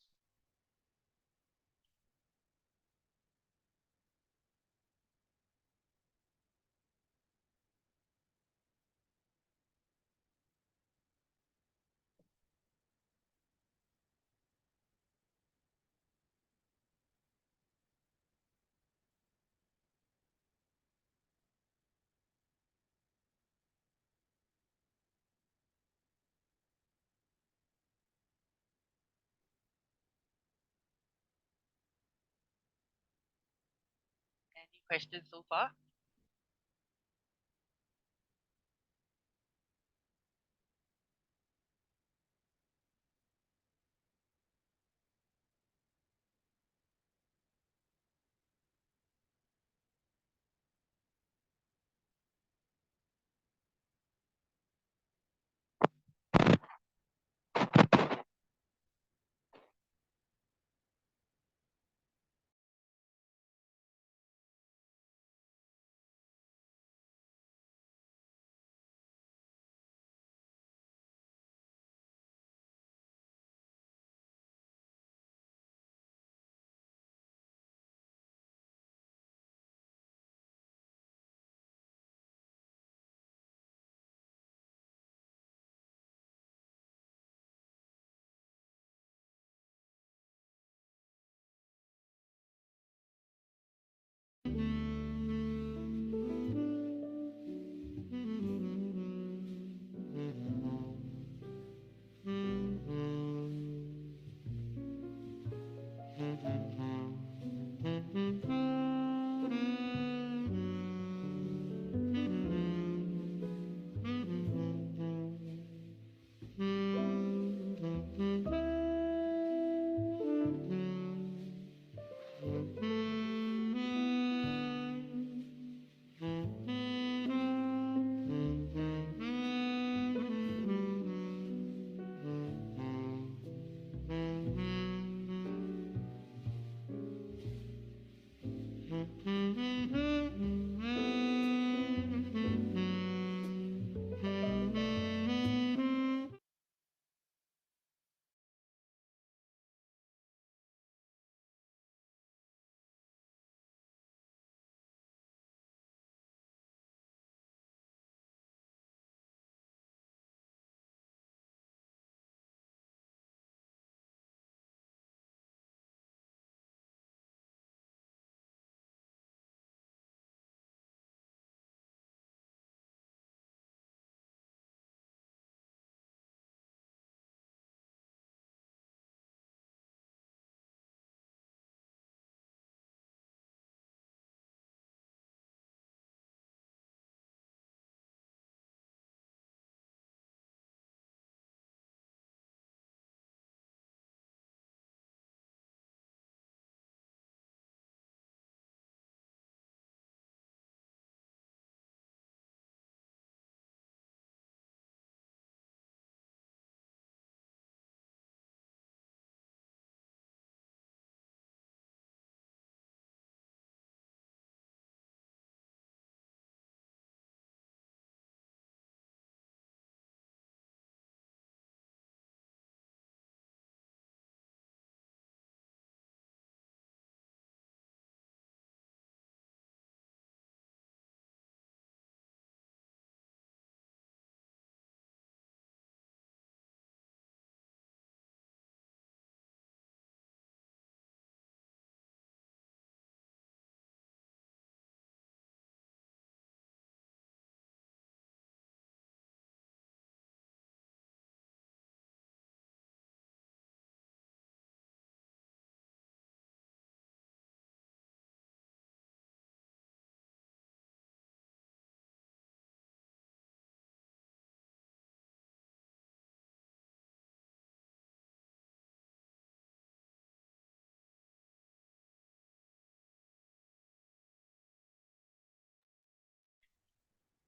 Any questions so far?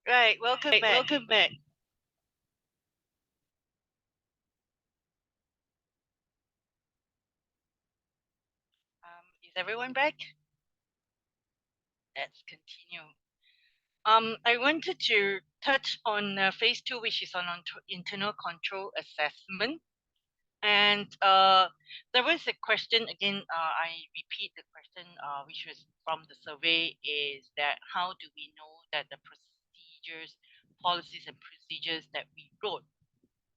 Right, welcome back. Welcome back. Is everyone back? Let's continue. I wanted to touch on phase 2, which is on internal control assessment. And there was a question again. I repeat the question, which was from the survey, is that how do we know that the procedures, policies, and procedures that we wrote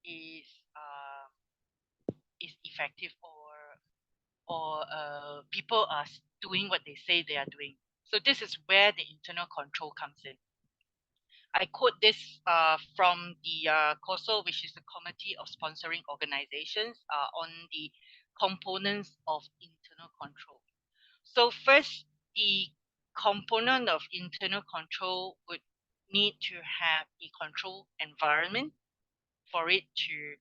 is effective, or people are doing what they say they are doing. So this is where the internal control comes in. I quote this from the COSO, which is the Committee of Sponsoring Organizations, on the components of internal control. So first, the component of internal control would need to have a control environment for it to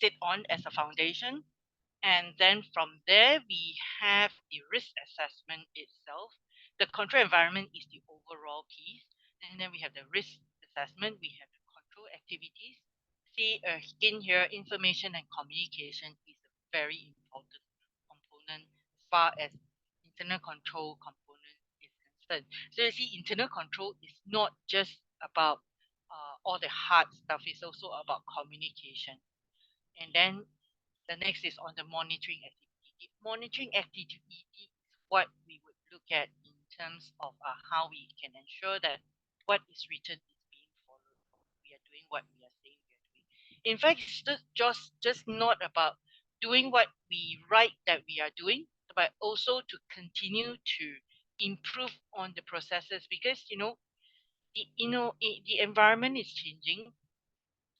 sit on as a foundation. And then from there, we have the risk assessment itself. The control environment is the overall piece. And then we have the risk assessment. We have the control activities. See, again here, information and communication is a very important component as far as internal control component is concerned. So you see, internal control is not just about all the hard stuff. It's also about communication. And then the next is on the monitoring activity. The monitoring activity is what we would look at in terms of how we can ensure that what is written is being followed. We are doing what we are saying we are doing. In fact, it's just not about doing what we write that we are doing, but also to continue to improve on the processes, because the environment is changing.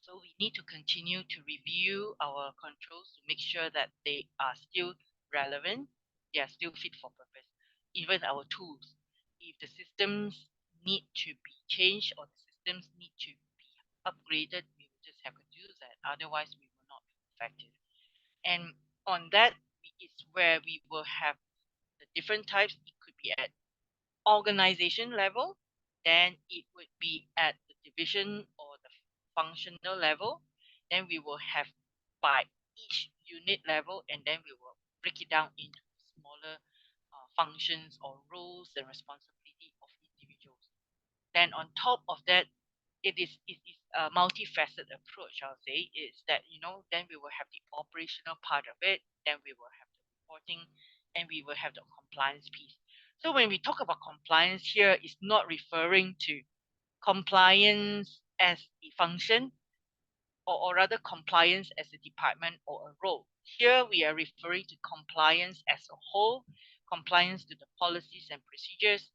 So we need to continue to review our controls to make sure that they are still relevant, they are still fit for purpose. Even our tools, if the systems need to be changed or the systems need to be upgraded, we will just have to do that. Otherwise, we will not be effective. And on that is where we will have the different types. It could be at organization level, then it would be at the division or the functional level. Then we will have by each unit level, and then we will break it down into smaller functions or roles and responsibility of individuals. Then on top of that, it is a multifaceted approach. I'll say is that then we will have the operational part of it, then we will have the reporting, and we will have the compliance piece. So when we talk about compliance here, it's not referring to compliance as a function, or rather compliance as a department or a role. Here we are referring to compliance as a whole, compliance to the policies and procedures,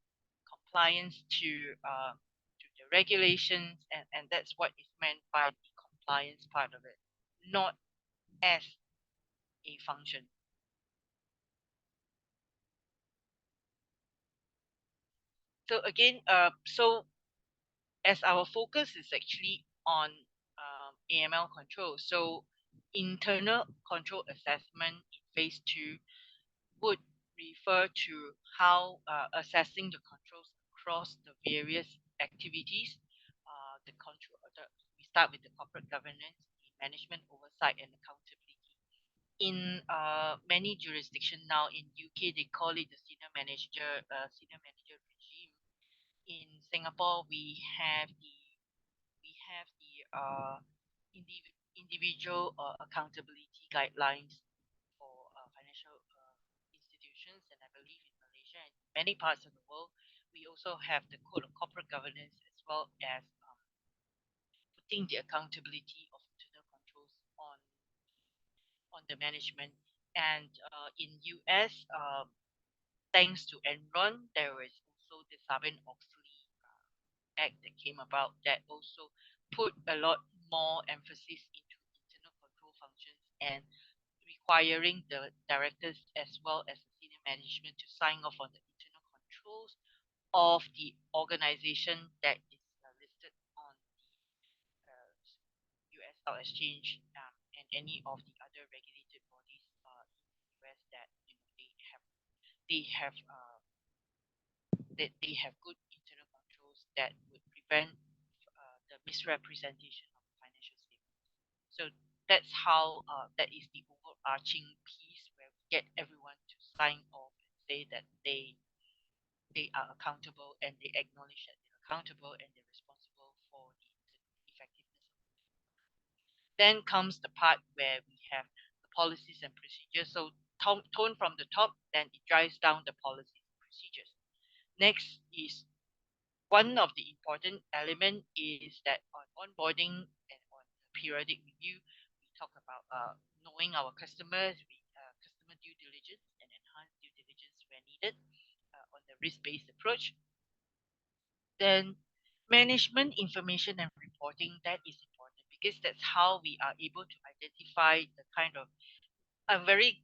compliance to the regulations, and that's what is meant by the compliance part of it, not as a function. So again, so as our focus is actually on AML control, so internal control assessment in phase 2 would refer to how assessing the controls across the various activities. We start with the corporate governance, the management oversight, and accountability. In many jurisdictions now in UK, they call it the senior manager regime. In Singapore, we have the individual accountability guidelines for financial institutions, and I believe in Malaysia and many parts of the world, we also have the code of corporate governance, as well as putting the accountability of internal controls on the management. And in US, thanks to Enron, there is also the Sarbanes-Oxley Act that came about that also put a lot more emphasis into internal control functions and requiring the directors as well as the senior management to sign off on the internal controls of the organization that is listed on the US Stock Exchange, and any of the other regulated bodies in the US that they have good internal controls that would prevent prevent the misrepresentation of financial statements. So that's how that is the overarching piece where we get everyone to sign off and say that they are accountable and they acknowledge that they're accountable and they're responsible for the effectiveness of it. Then comes the part where we have the policies and procedures. So tone from the top, then it drives down the policies and procedures. Next is one of the important element is that on onboarding and on periodic review, we talk about knowing our customers, customer due diligence and enhanced due diligence where needed on the risk-based approach. Then management information and reporting, that is important because that's how we are able to identify the kind of a very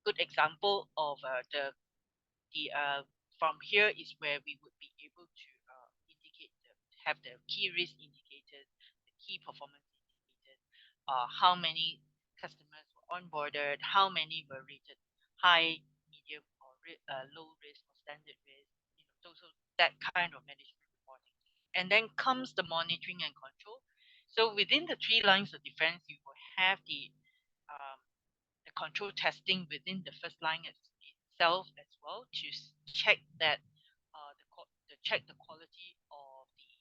good example of the from here is where we would be able to indicate have the key risk indicators, the key performance indicators, how many customers were onboarded, how many were rated high, medium, or low risk or standard risk, so that kind of management reporting. And then comes the monitoring and control. So within the 3 lines of defense, you will have the control testing within the first line itself as well to check that check the quality of the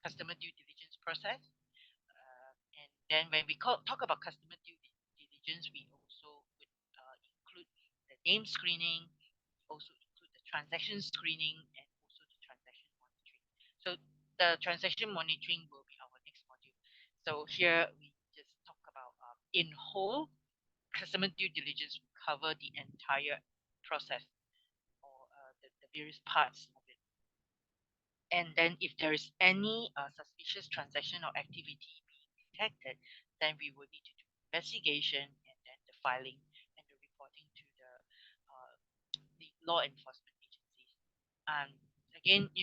customer due diligence process. And then when we talk about customer due diligence, we also would include the name screening, also include the transaction screening, and also the transaction monitoring. So the transaction monitoring will be our next module. So here we just talk about in whole, customer due diligence will cover the entire process or the various parts of it. And then if there is any suspicious transaction or activity being detected, then we will need to do investigation and then the filing and the reporting to the law enforcement agencies. And again,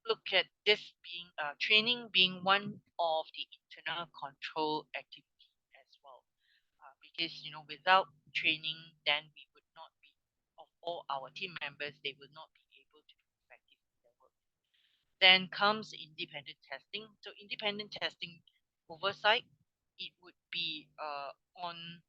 look at this being training being one of the internal control activity as well. Because without training, then we would not be of all our team members, they will not be able to be effective in their work. Then comes independent testing. So independent testing oversight, it would be on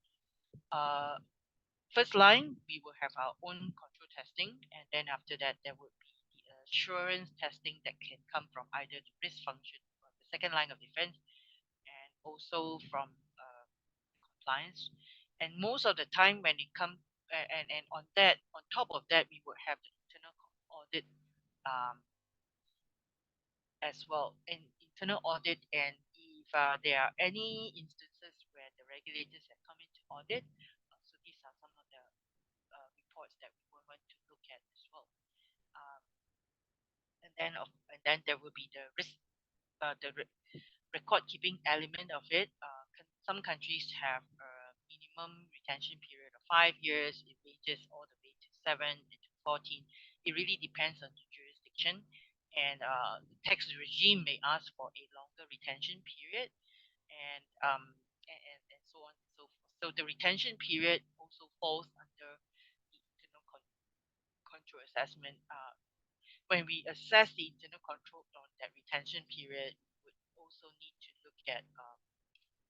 first line, we will have our own control testing, and then after that, there would be the assurance testing that can come from either the risk function or the second line of defense, and also from compliance. And most of the time, when it comes and on top of that, we would have the internal audit as well. And internal audit, and if there are any instances where the regulators have come into audit, so these are some of the reports that we will want to look at as well. And then there will be the risk, record keeping element of it. Some countries have a minimum retention period of 5 years. It ranges all the way to 7 and to 14. It really depends on the jurisdiction, and the tax regime may ask for a longer retention period, and so on and so forth. So the retention period also falls under the internal control assessment. When we assess the internal control on that retention period, we would also need to look at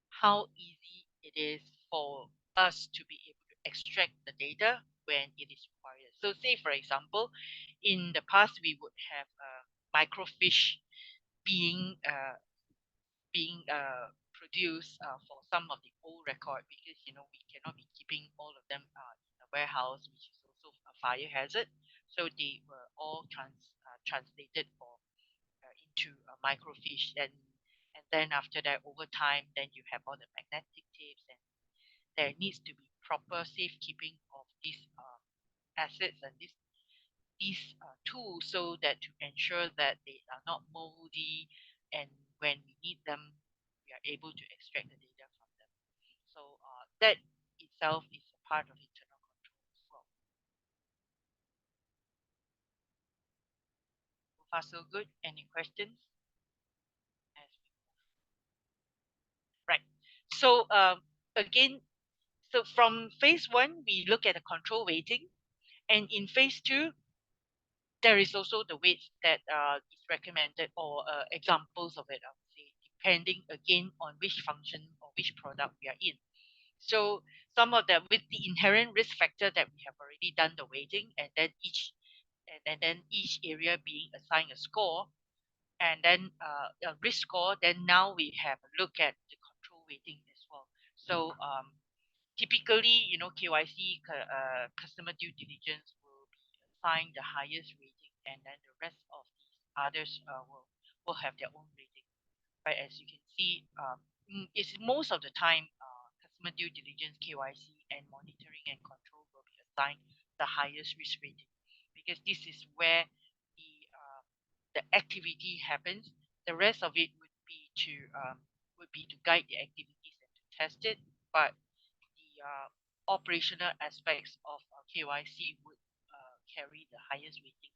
how easy it is for us to be able to extract the data when it is required. So say, for example, in the past, we would have microfiche being produced for some of the old record, because we cannot be keeping all of them in a warehouse, which is also a fire hazard. So they were all translated into a microfiche, and then after that, over time, then you have all the magnetic tapes, and there needs to be proper safekeeping of these assets and these tools, so that to ensure that they are not moldy, and when we need them, we are able to extract the data from them. So that itself is a part of internal control as well. So far, so good. Any questions? Right. So again, so from phase 1, we look at the control weighting, and in phase 2, there is also the weights that is recommended, or examples of it, I would say, depending again on which function or which product we are in. So some of them with the inherent risk factor that we have already done the weighting, and then each area being assigned a score, and then a risk score. Then now we have a look at the control weighting as well. So typically, KYC, customer due diligence, will be assigned the highest rating, and then the rest of these others will have their own rating. Right, as you can see, it's most of the time customer due diligence, KYC, and monitoring and control will be assigned the highest risk rating, because this is where the activity happens. The rest of it would be to guide the activities and to test it, but the operational aspects of KYC would carry the highest rating.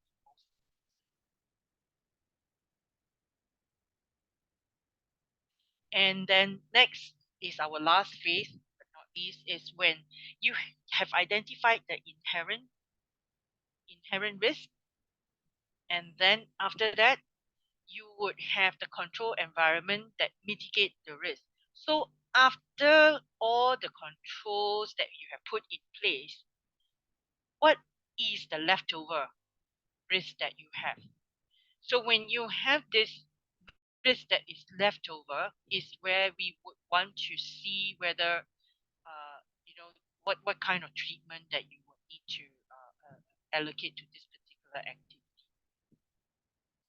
And then next is our last phase, but not least, is when you have identified the inherent risk, and then after that, you would have the control environment that mitigate the risk. So after all the controls that you have put in place, what is the leftover risk that you have? So when you have this risk that is left over, is where we would want to see whether what kind of treatment that you would need to allocate to this particular activity.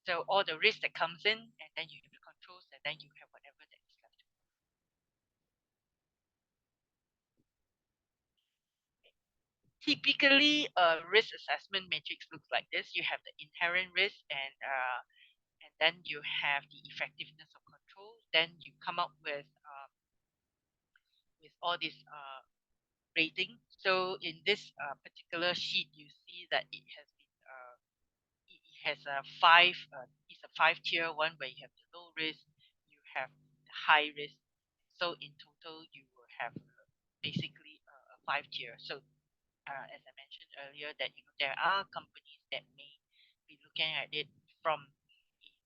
So all the risk that comes in, and then you have the controls, and then you have whatever that is left over. Typically, a risk assessment matrix looks like this. You have the inherent risk, and then you have the effectiveness of control. Then you come up with all these rating. So in this particular sheet, you see that it has a five. It's a 5-tier one, where you have the low risk, you have the high risk. So in total, you will have basically a 5-tier. So as I mentioned earlier, that there are companies that may be looking at it from a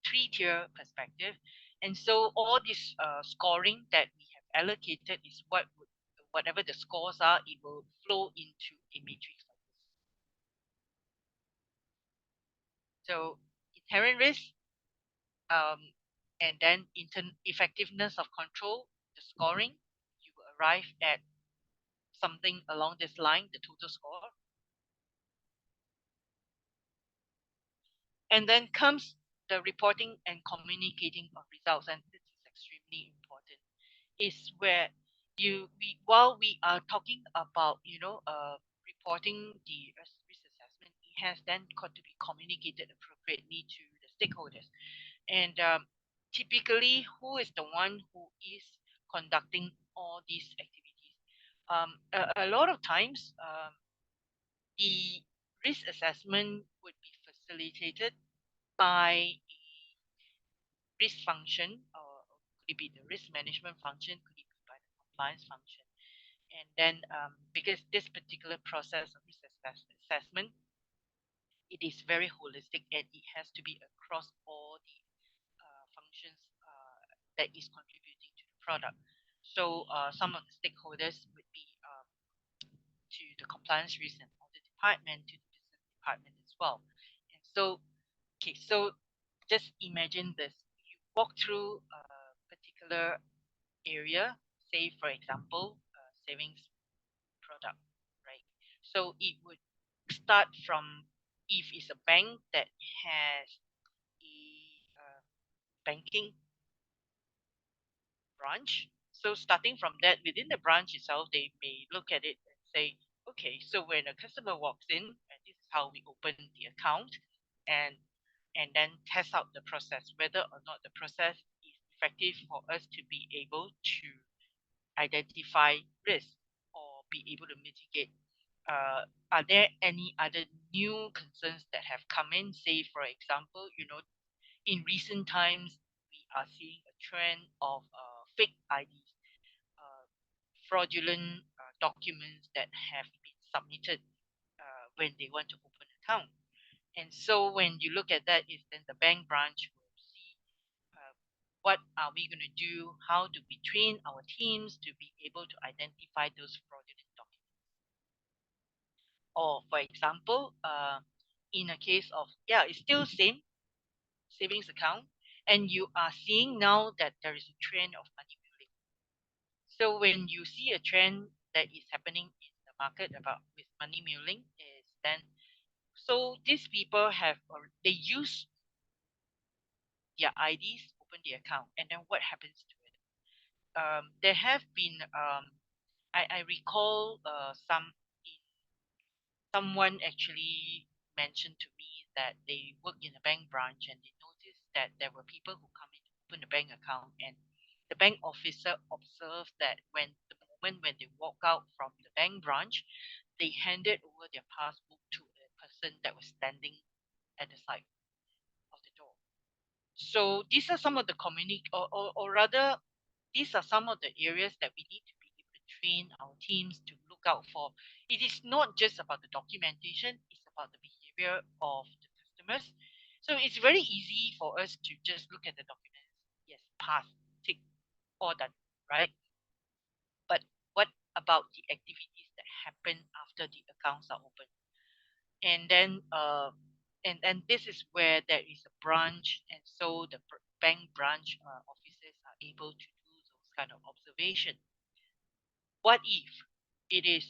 3-tier perspective, and so all this scoring that we have allocated is whatever the scores are, it will flow into a matrix like this. So inherent risk, and then effectiveness of control, the scoring, you will arrive at something along this line, the total score. And then comes the reporting and communicating of results, and this is extremely important. Is where while we are talking about reporting the risk assessment, it has then got to be communicated appropriately to the stakeholders. And typically, who is the one who is conducting all these activities? A lot of times, the risk assessment would be facilitated by a risk function, or could it be the risk management function, could it be by the compliance function. And then because this particular process of risk assessment, it is very holistic, and it has to be across all the functions that is contributing to the product. So some of the stakeholders would be to the compliance risk and audit department, to the business department as well. And so, okay, so just imagine this. You walk through a particular area, say, for example, savings product, right? So it would start from, if it's a bank that has a banking branch. So starting from that, within the branch itself, they may look at it and say, okay, so when a customer walks in, and this is how we open the account, and then test out the process, whether or not the process is effective for us to be able to identify risk or be able to mitigate. Are there any other new concerns that have come in? Say, for example, in recent times, we are seeing a trend of fake IDs, fraudulent documents that have been submitted when they want to open an account. And so when you look at that, is then the bank branch will see what are we going to do, how do we train our teams to be able to identify those fraudulent documents. Or for example, in a case of, yeah, it's still same savings account, and you are seeing now that there is a trend of manipulating. So when you see a trend that is happening in the market about with money muling, is then so these people have they use their IDs, open the account, and then what happens to it? There have been I recall someone actually mentioned to me that they work in a bank branch and they noticed that there were people who come in to open a bank account, and the bank officer observed that when the moment when they walk out from the bank branch, they handed over their passbook to a person that was standing at the side of the door. So these are some of the or rather, these are some of the areas that we need to be able to train our teams to look out for. It is not just about the documentation, it's about the behavior of the customers. So it's very easy for us to just look at the documents. Yes, pass, tick, all done, right? But what about the activities that happen after the accounts are open? And then and this is where there is a branch, and so the bank branch officers are able to do those kind of observation. What if it is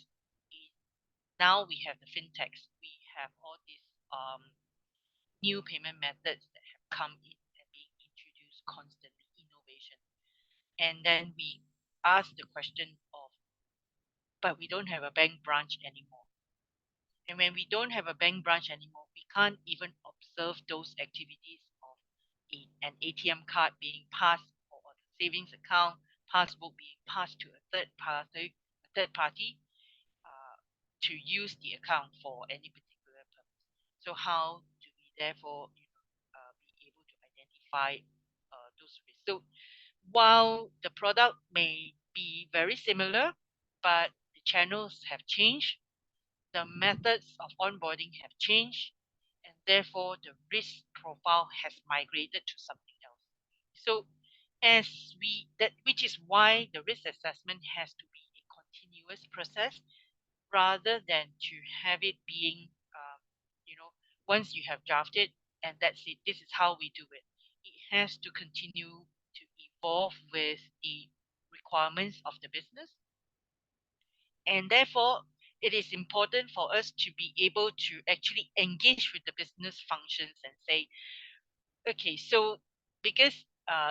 now we have the fintechs, we have all these new payment methods that have come in and being introduced constantly, innovation, and then we ask the question of, but we don't have a bank branch anymore. And when we don't have a bank branch anymore, we can't even observe those activities of an ATM card being passed, or a savings account passbook being passed to a third party to use the account for any particular purpose. So how do we therefore, be able to identify those risks? So while the product may be very similar, but the channels have changed, the methods of onboarding have changed, and therefore the risk profile has migrated to something else. So which is why the risk assessment has to be a continuous process rather than to have it being, once you have drafted and that's it, this is how we do it. It has to continue to evolve with the requirements of the business, and therefore it is important for us to be able to actually engage with the business functions and say, okay, so because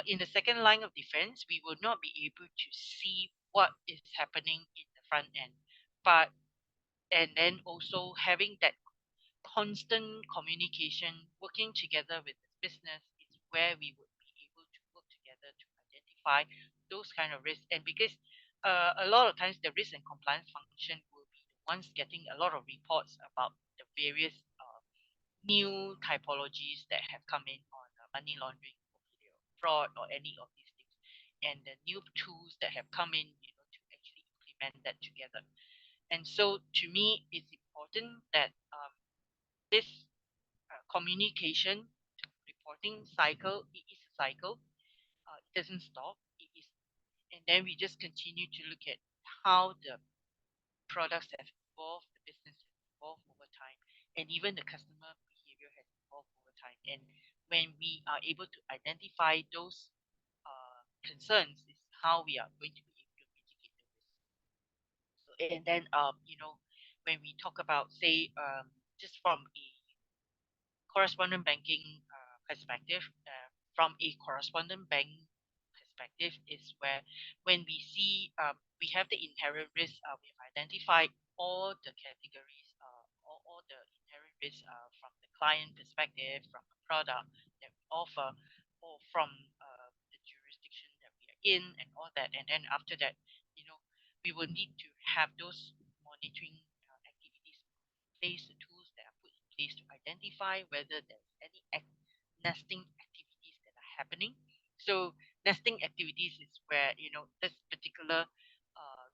in the second line of defense, we will not be able to see what is happening in the front end, but and then also having that constant communication, working together with the business is where we would be able to work together to identify those kind of risks. And because a lot of times the risk and compliance function will be the ones getting a lot of reports about the various new typologies that have come in on money laundering, fraud, or any of these things, and the new tools that have come in, to actually implement that together. And so, to me, it's important that this communication reporting cycle, it is a cycle. It doesn't stop. It is, and then we just continue to look at how the products have evolved, the business has evolved over time, and even the customer behavior has evolved over time. And when we are able to identify those concerns, is how we are going to be able to mitigate the risk. So, and then when we talk about, say, just from a correspondent banking perspective, from a correspondent bank perspective, is where when we see we have the inherent risk, we've identified all the categories, all the inherent risks from the client perspective, from the product that we offer, or from the jurisdiction that we are in, and all that. And then after that, we will need to have those monitoring activities in place, the tools that are put in place to identify whether there's any nesting activities that are happening. So nesting activities is where this particular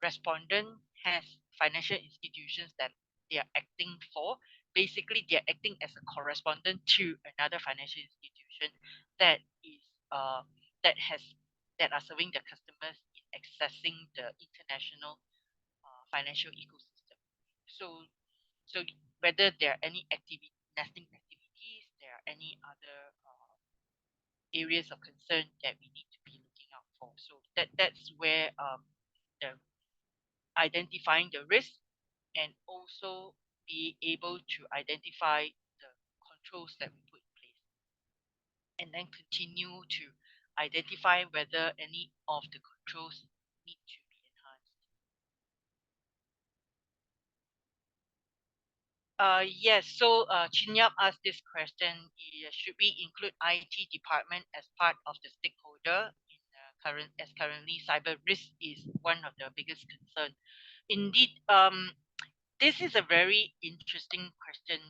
respondent has financial institutions that they are acting for, basically they're acting as a correspondent to another financial institution that is that has that are serving their customers in accessing the international financial ecosystem. So so whether there are any nesting activities, there are any other areas of concern that we need to be looking out for. So that's where the identifying the risk and also be able to identify the controls that we put in place, and then continue to identify whether any of the controls need to be enhanced. Yes, so Chin Yap asked this question, should we include IT department as part of the stakeholder in currently cyber risk is one of the biggest concern. Indeed, this is a very interesting question,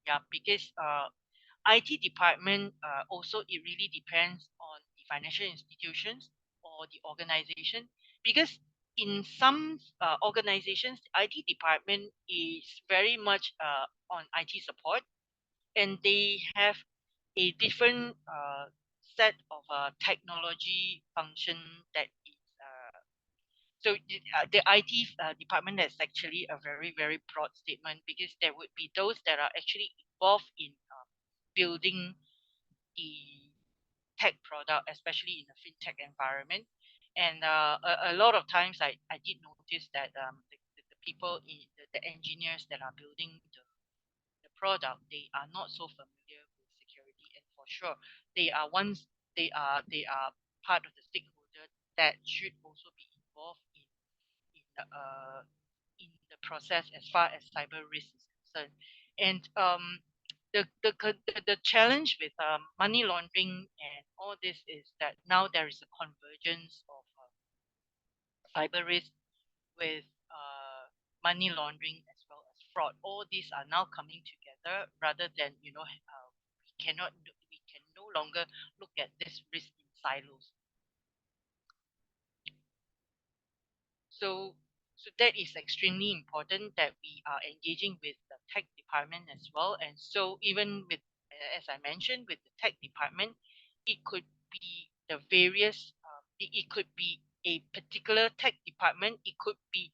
yeah, because IT department also it really depends on the financial institutions or the organization, because in some organizations, the IT department is very much on IT support, and they have a different set of technology function that is the IT department is actually a very, very broad statement, because there would be those that are actually involved in building the tech product, especially in the fintech environment. And a lot of times I did notice that the people, the engineers that are building the product, they are not so familiar with security. And for sure, they are ones, they are part of the stakeholder that should also be involved in the process as far as cyber risk is concerned. And the challenge with money laundering and all this is that now there is a convergence of cyber risk with money laundering as well as fraud. All these are now coming together, rather than we can no longer look at this risk in silos. So that is extremely important, that we are engaging with the tech department as well. And so even with, as I mentioned, with the tech department, it could be the various, it could be a particular tech department, it could be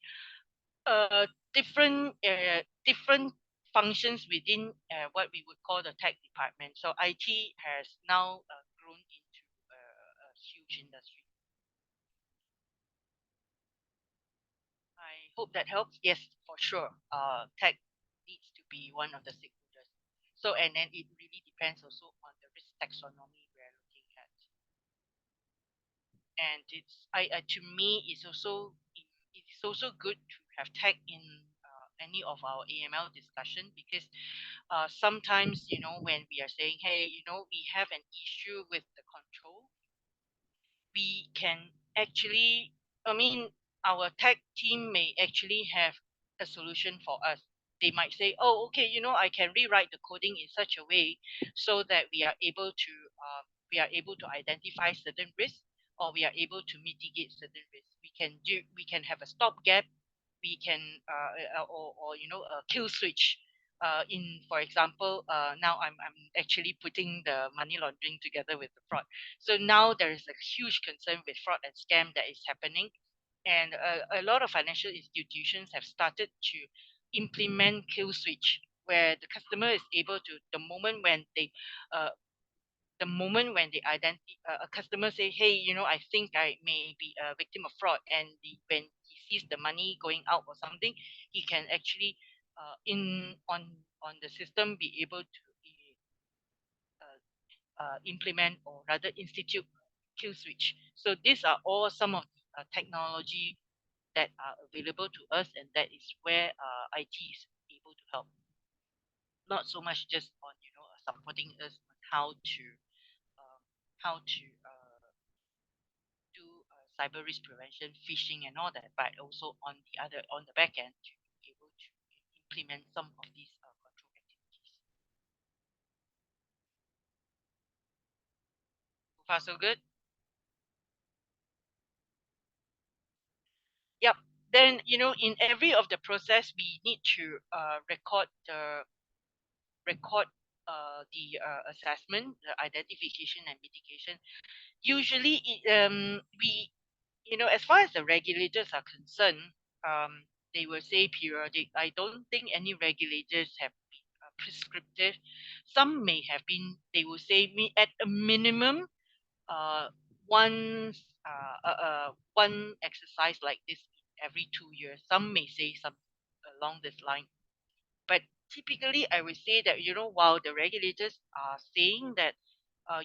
different functions within what we would call the tech department. So IT has now grown into a huge industry. I hope that helps. Yes, for sure. Tech needs to be one of the stakeholders. So, and then it really depends also on the risk taxonomy we're looking at. And to me, it's also good to have tech in any of our AML discussion, because sometimes, when we are saying, hey, we have an issue with the control, we can actually, I mean, our tech team may actually have a solution for us. They might say, oh, okay, I can rewrite the coding in such a way so that we are able to identify certain risks, or we are able to mitigate certain risks. We can have a stopgap, we can or a kill switch. For example, now I'm actually putting the money laundering together with the fraud. So now there is a huge concern with fraud and scam that is happening, and a lot of financial institutions have started to implement kill switch, where the customer is able to, uh, the moment when they identify a customer say, hey, I think I may be a victim of fraud, and when he sees the money going out or something, he can actually in on the system be able to implement, or rather institute, kill switch. So these are all some of the technology that are available to us, and that is where IT is able to help. Not so much just on supporting us on uh, how to do cyber risk prevention, phishing, and all that, but also on the back end to be able to implement some of these control activities. So far, so good. Yep. Then in every of the process, we need to record record the assessment, the identification and mitigation. Usually, we, as far as the regulators are concerned, they will say periodic. I don't think any regulators have been prescriptive. Some may have been. They will say me at a minimum, uh, one exercise like this every 2 years. Some may say some along this line, but typically, I would say that, while the regulators are saying that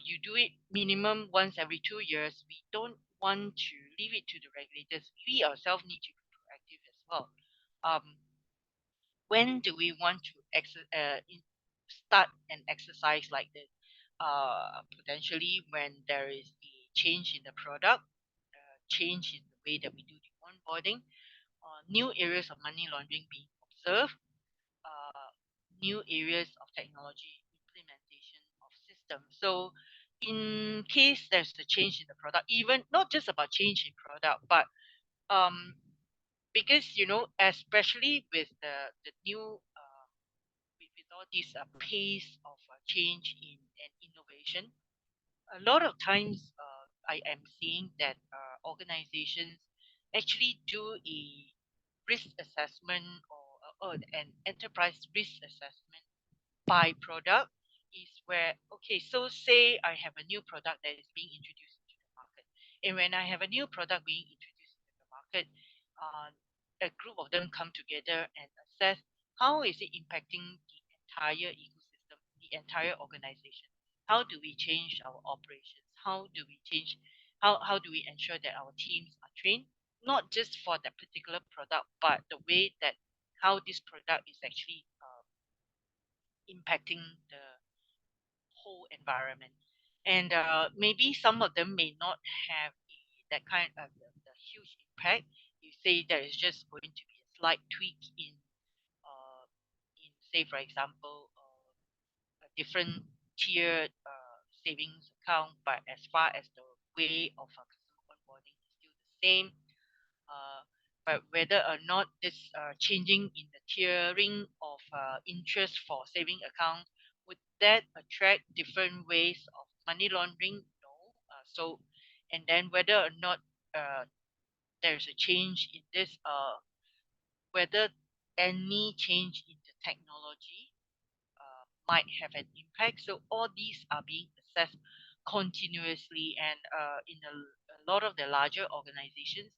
you do it minimum once every 2 years, we don't want to leave it to the regulators. We ourselves need to be proactive as well. Um, when do we want to start an exercise like this? Potentially when there is a change in the product, change in the way that we do the onboarding, new areas of money laundering being observed, uh, new areas of technology implementation of systems. So in case there's a change in the product, even not just about change in product, but um, because especially with the new with all this pace of change in and innovation, a lot of times I am seeing that organizations actually do a risk assessment or an enterprise risk assessment by product. Is where, okay, so say I have a new product that is being introduced into the market, and when I have a new product being introduced into the market, uh, a group of them come together and assess how is it impacting the entire ecosystem, the entire organization. How do we change our operations? How do we ensure that our teams are trained, not just for that particular product, but the way that how this product is actually impacting the whole environment. And maybe some of them may not have that kind of the huge impact. You say there is just going to be a slight tweak in say, for example, a different tiered savings account, but as far as the way of customer onboarding is still the same. uh, but whether or not this changing in the tiering of interest for saving account, would that attract different ways of money laundering? No. So, and then whether or not uh, there's a change in this, whether any change in the technology might have an impact. So all these are being assessed continuously, and a lot of the larger organizations,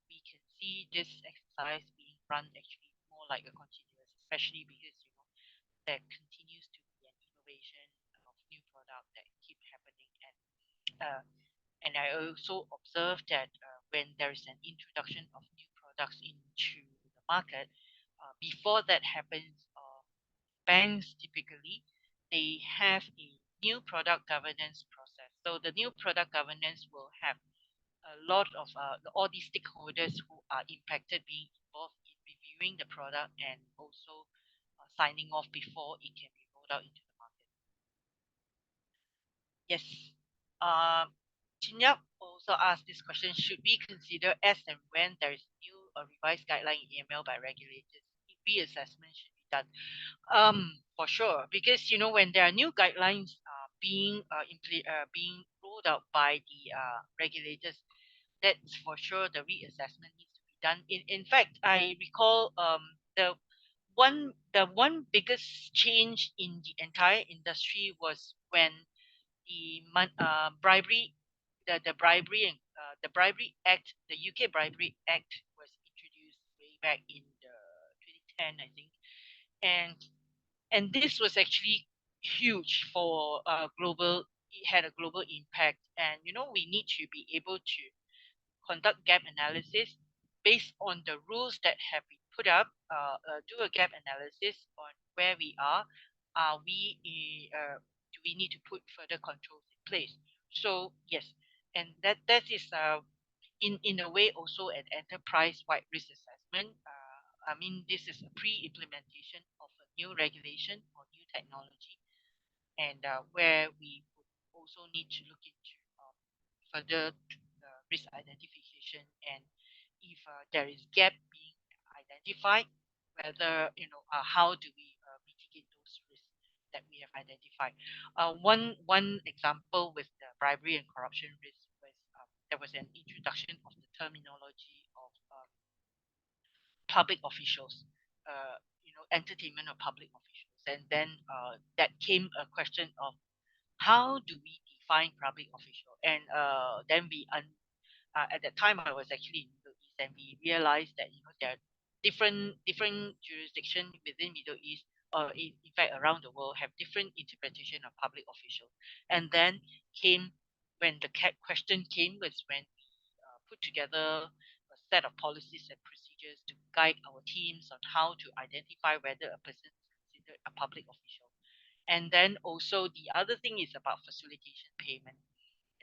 we can see this exercise being run actually more like a continuous, especially because there continues to be an innovation of new product that keep happening, uh, and I also observed that when there is an introduction of new products into the market, before that happens, banks typically they have a new product governance process. So the new product governance will have a lot of all these stakeholders who are impacted being involved in reviewing the product and also signing off before it can be rolled out into the market. Yes. Um, Chin Yap also asked this question: should we consider as and when there is new or revised guideline in EML by regulators, reassessment should be done? For sure, because when there are new guidelines being rolled out by the regulators, that's for sure the reassessment needs to be done. In fact, I recall the one biggest change in the entire industry was when bribery the bribery and the bribery act, the UK bribery act was introduced way back in the 2010, I think. And this was actually huge for global. It had a global impact, and we need to be able to conduct gap analysis based on the rules that have been put up. Do a gap analysis on where we are. Are we do we need to put further controls in place? So yes, and that is in a way also an enterprise-wide risk assessment. I mean, this is a pre-implementation of a new regulation or new technology, and where we would also need to look into further risk identification, and if there is gap being identified, whether how do we mitigate those risks that we have identified. One example with the bribery and corruption risk was there was an introduction of the terminology of public officials, entertainment of public officials, and then that came a question of how do we define public official, and then at that time I was actually in Middle East, and we realized that there are different jurisdictions within Middle East, or in fact around the world, have different interpretation of public official. And then came when the question came was when we put together a set of policies and procedures to guide our teams on how to identify whether a person is considered a public official. And then also the other thing is about facilitation payment,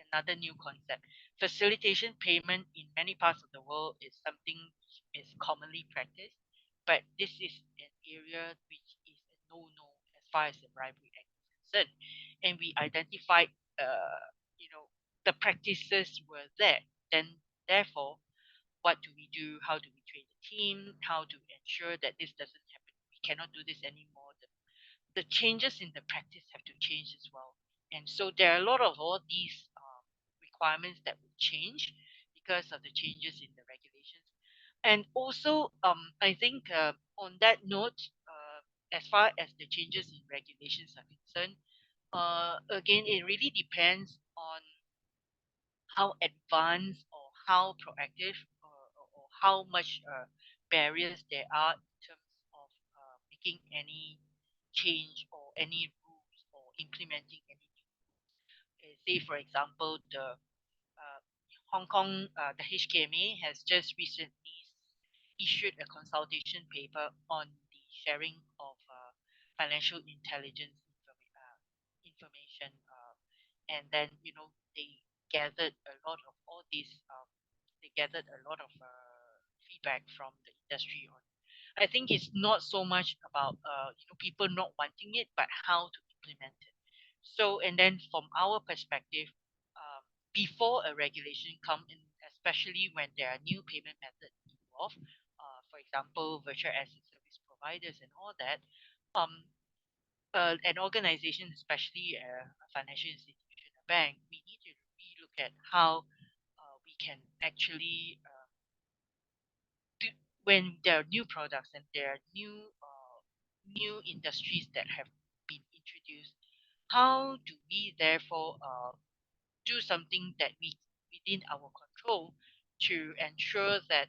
another new concept. Facilitation payment in many parts of the world is something which is commonly practiced, but this is an area which is a no-no as far as the bribery act is concerned. And we identified, the practices were there. Then, therefore, what do we do? How do we train the team? How to ensure that this doesn't happen? We cannot do this anymore. The changes in the practice have to change as well. And so there are a lot of all these requirements that will change because of the changes in the regulations. And also, I think on that note, as far as the changes in regulations are concerned, again, it really depends on how advanced or how proactive, or how much barriers there are in terms of making any change or any rules or implementing any new rules. Say, for example, the Hong Kong, the HKMA has just recently issued a consultation paper on the sharing of financial intelligence information, and then they gathered a lot of all these. They gathered a lot of feedback from the industry on. I think it's not so much about people not wanting it, but how to implement it. So, and then from our perspective, before a regulation come in, especially when there are new payment methods involved, for example, virtual asset service providers and all that, an organization, especially a financial institution, a bank, we need to relook at how we can actually when there are new products and there are new industries that have been introduced, how do we therefore do something that we within our control to ensure that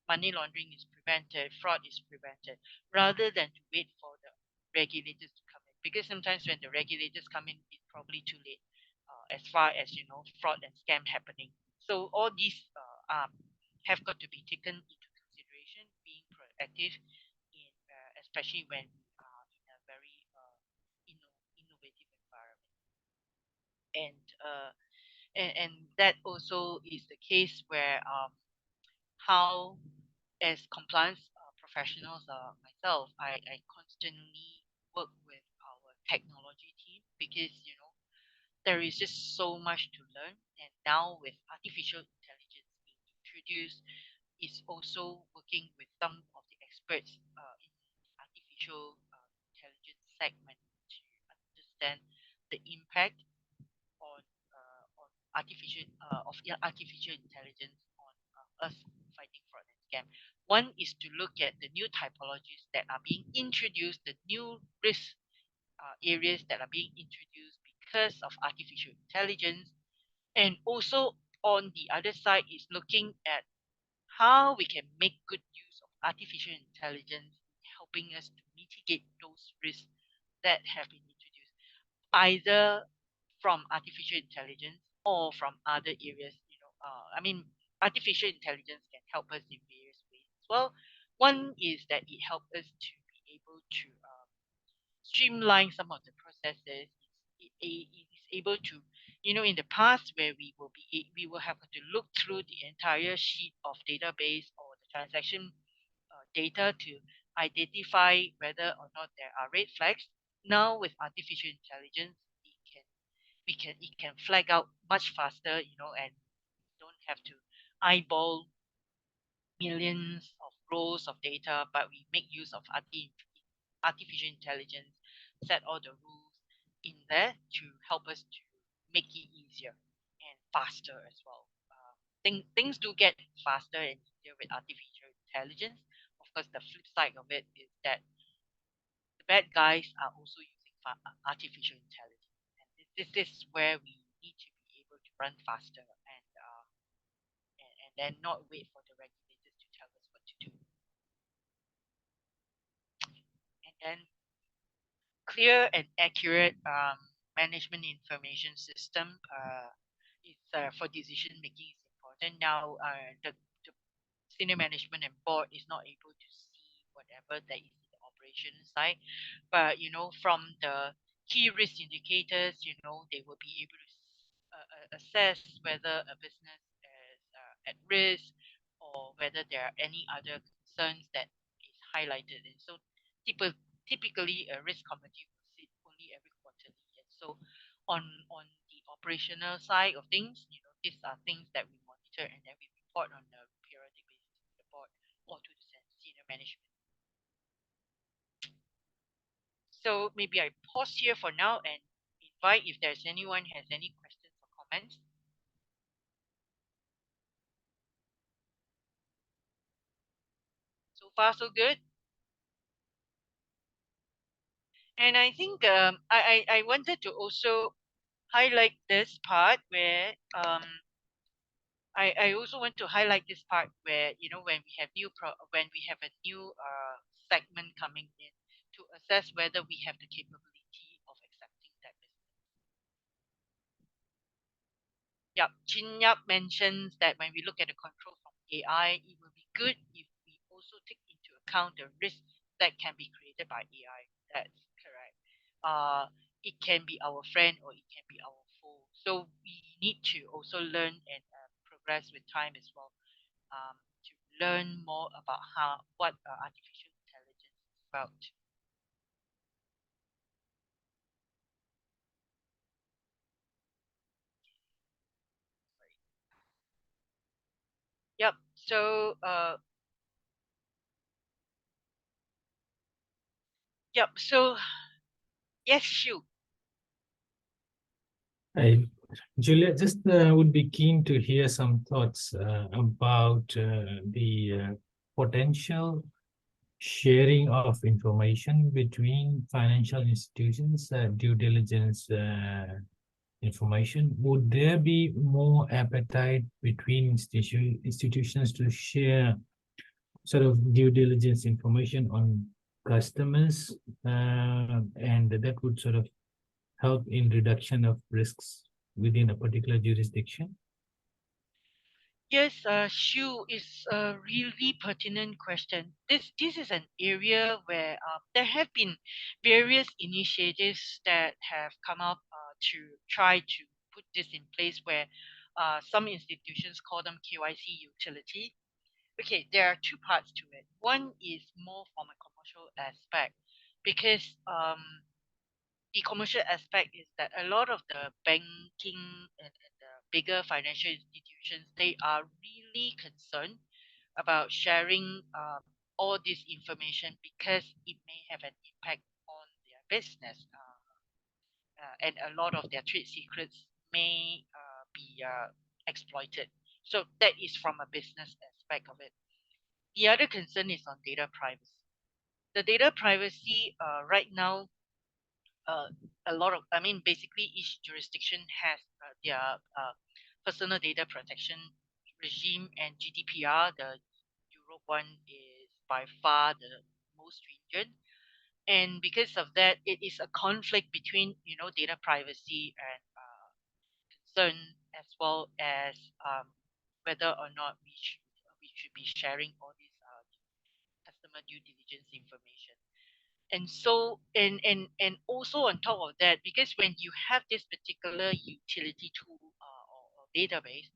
money laundering is prevented, fraud is prevented, rather than to wait for the regulators to come in. Because sometimes when the regulators come in, it's probably too late, as far as fraud and scam happening. So all these have got to be taken into consideration, being proactive in, especially when we are in a very innovative environment. And that also is the case where how as compliance professionals, myself, I constantly work with our technology team because there is just so much to learn, and now with artificial intelligence being introduced, is also working with some of the experts in the artificial intelligence segment to understand the impact on artificial intelligence on us fighting fraud and scam. One is to look at the new typologies that are being introduced, the new risk areas that are being introduced because of artificial intelligence, and also on the other side is looking at how we can make good use of artificial intelligence, helping us to mitigate those risks that have been introduced, either from artificial intelligence or from other areas. I mean, artificial intelligence can help us in various ways as well. One is that it helps us to be able to streamline some of the processes. It is able to, in the past where we will have to look through the entire sheet of database or the transaction data to identify whether or not there are red flags. Now with artificial intelligence, it can flag out much faster, and don't have to eyeball millions of rows of data, but we make use of artificial intelligence set all the rules in there to help us to make it easier and faster as well. Things do get faster and easier with artificial intelligence. Of course, the flip side of it is that the bad guys are also using artificial intelligence, and this is where we need to be able to run faster and then not wait for the regulators to tell us what to do. And then clear and accurate management information system is for decision making is important. Now, the senior management and board is not able to see whatever that is in the operation side, but from the key risk indicators, they will be able to assess whether a business is at risk or whether there are any other concerns that is highlighted. And so typically a risk committee will sit only every quarterly. And so on the operational side of things, these are things that we monitor and then we report on a periodic basis to the board or to the senior management. So maybe I pause here for now and invite if there's anyone has any questions or comments. So far, so good. And I think I wanted to also highlight this part where I also want to highlight this part where when we have when we have a new segment coming in to assess whether we have the capability of accepting that business. Yep, Chin Yap mentions that when we look at the control from AI, it will be good if we also take into account the risk that can be created by AI. That's correct. It can be our friend or it can be our foe. So we need to also learn and progress with time as well to learn more about what artificial intelligence is about. Yep. So yep. So yes, Shu. Julia, just would be keen to hear some thoughts about the potential sharing of information between financial institutions, due diligence information. Would there be more appetite between institutions to share sort of due diligence information on customers, and that would sort of help in reduction of risks within a particular jurisdiction? Yes, Shu is a really pertinent question. This is an area where there have been various initiatives that have come up to try to put this in place where some institutions call them KYC utility. Okay, there are two parts to it. One is more from a commercial aspect because the commercial aspect is that a lot of the banking and the bigger financial institutions, they are really concerned about sharing all this information because it may have an impact on their business, and a lot of their trade secrets may be exploited. So that is from a business aspect of it. The other concern is on data privacy. The data privacy right now, a lot of, I mean, basically each jurisdiction has their personal data protection regime, and GDPR, the Europe one, is by far the most stringent. And because of that, it is a conflict between, data privacy and concern, as well as whether or not we should be sharing all these customer due diligence information. And so and also on top of that, because when you have this particular utility tool or database,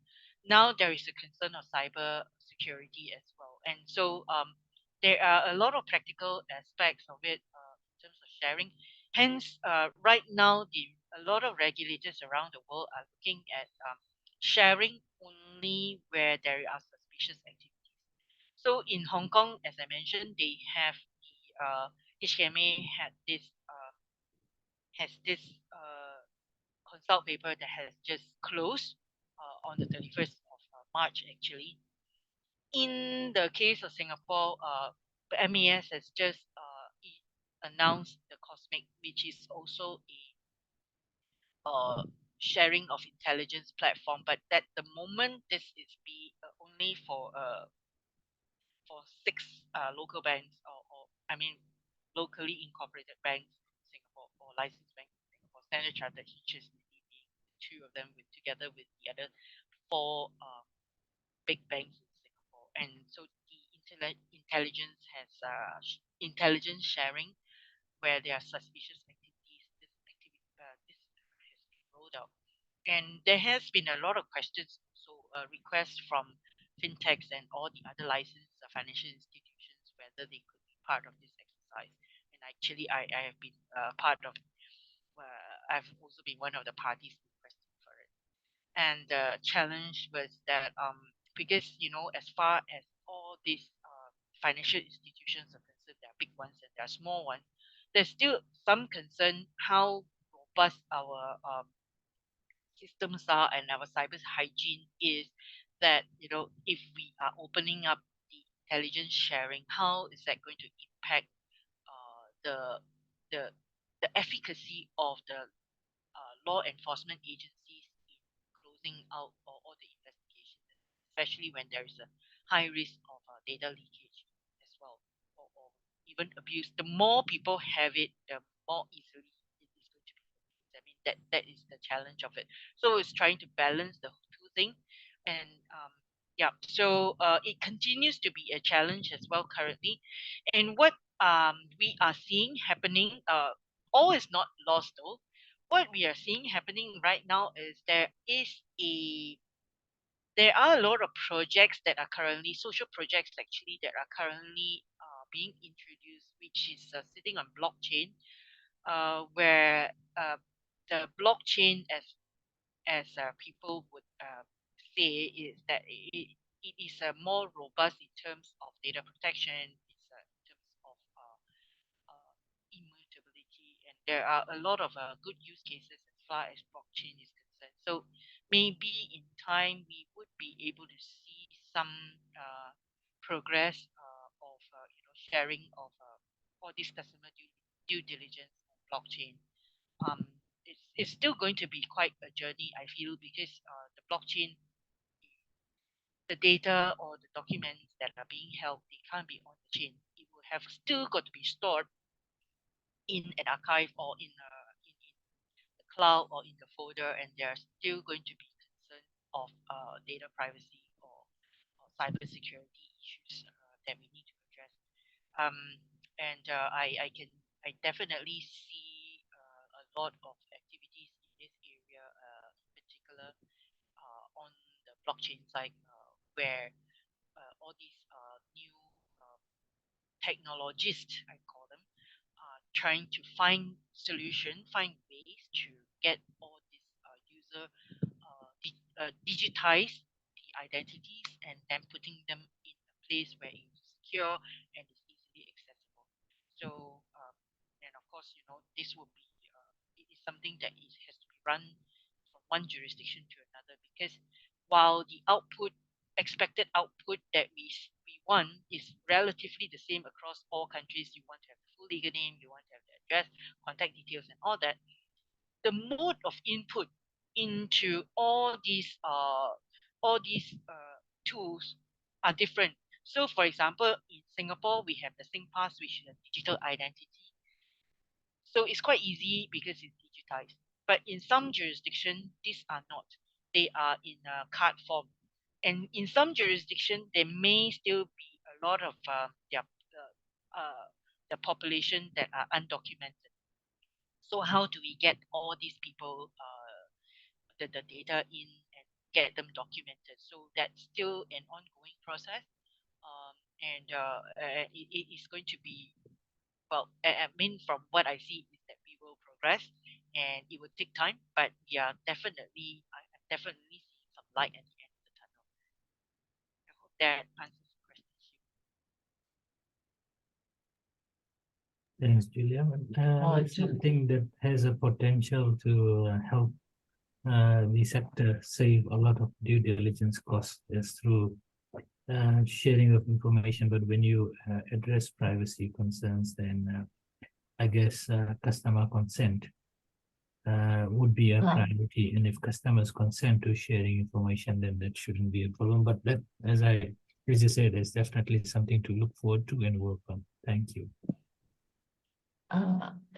now there is a concern of cyber security as well. And so there are a lot of practical aspects of it in terms of sharing. Hence right now a lot of regulators around the world are looking at sharing only where there are suspicious activities. So in Hong Kong, as I mentioned, they have the HKMA had this has this consult paper that has just closed on the 31st of March, actually. In the case of Singapore, the MAS has just announced the Cosmic, which is also a sharing of intelligence platform. But at the moment, this is only for six local banks, or I mean, locally incorporated banks in Singapore, or licensed banks in Singapore, Standard Chartered, HSBC being two of them, with together with the other four big banks in Singapore. And so the intelligence has intelligence sharing where there are suspicious activities. This has been rolled out, and there has been a lot of questions, so requests from fintechs and all the other licensed financial institutions whether they could be part of this exercise. And actually, I have been part of. I've also been one of the parties requesting for it. And the challenge was that because as far as all these financial institutions are concerned, there are big ones and there are small ones. There's still some concern how robust our systems are and our cyber hygiene is, that if we are opening up the intelligence sharing, how is that going to impact the the the efficacy of the law enforcement agencies in closing out all the investigations, especially when there is a high risk of data leakage as well, or even abuse. The more people have it, the more easily it is going to be abused. I mean, that is the challenge of it. So it's trying to balance the two things, and yeah. So it continues to be a challenge as well currently, and what we are seeing happening, all is not lost though. What we are seeing happening right now is there are a lot of projects that are currently social projects, actually, that are currently being introduced, which is sitting on blockchain, where the blockchain, as people would say, is that it is more robust in terms of data protection. It's in terms of immutability, and there are a lot of good use cases as far as blockchain is concerned. So maybe in time we would be able to see some progress of sharing of all this customer due diligence on blockchain. um, it's still going to be quite a journey, I feel, because the blockchain, the data or the documents that are being held, they can't be on the chain. It will have still got to be stored in an archive, or in the cloud, or in the folder, and there are still going to be concern of data privacy, or cyber security issues that we need to address. Um, and I definitely see a lot of activities in this area, in particular on the blockchain side, where all these new technologists, I call them, trying to find find ways to get all these user digitize the identities, and then putting them in a place where it is secure and is easily accessible. So, and of course, this will be it is something that it has to be run from one jurisdiction to another, because while the expected output that we want is relatively the same across all countries. You want to have the full legal name, you want to have the address, contact details, and all that. The mode of input into all these tools are different. So, for example, in Singapore, we have the SingPass, which is a digital identity. So it's quite easy because it's digitized. But in some jurisdiction, these are not. They are in a card form. And in some jurisdiction, there may still be a lot of the population that are undocumented. So how do we get all these people, the data in, and get them documented? So that's still an ongoing process. It is going to be, well, I mean, from what I see is that we will progress, and it will take time, but yeah, definitely, I'm definitely seeing some light at the end of the tunnel. I hope that answers the question. Thanks, Julia. That's something that has a potential to help the sector save a lot of due diligence costs is through sharing of information. But when you address privacy concerns, then I guess customer consent would be a priority. And if customers consent to sharing information, then that shouldn't be a problem. But that, as I previously said, is definitely something to look forward to and work on. Thank you.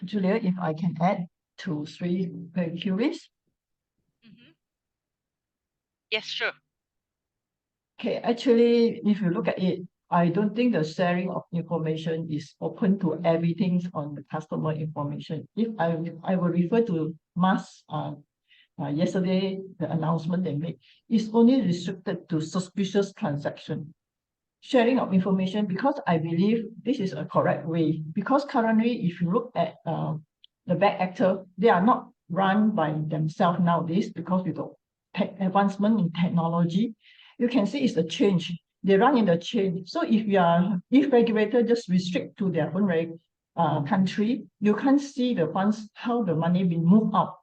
Julia, if I can add to three queries. Yes, sure. Okay, actually, if you look at it, I don't think the sharing of information is open to everything on the customer information. If I will refer to Mas yesterday, the announcement they made is only restricted to suspicious transaction. Sharing of information, because I believe this is a correct way, because currently, if you look at the bad actor, they are not run by themselves nowadays because with the advancement in technology, you can see it's a change. They run in the chain. So if regulator just restrict to their own country, you can't see the funds, how the money will move out.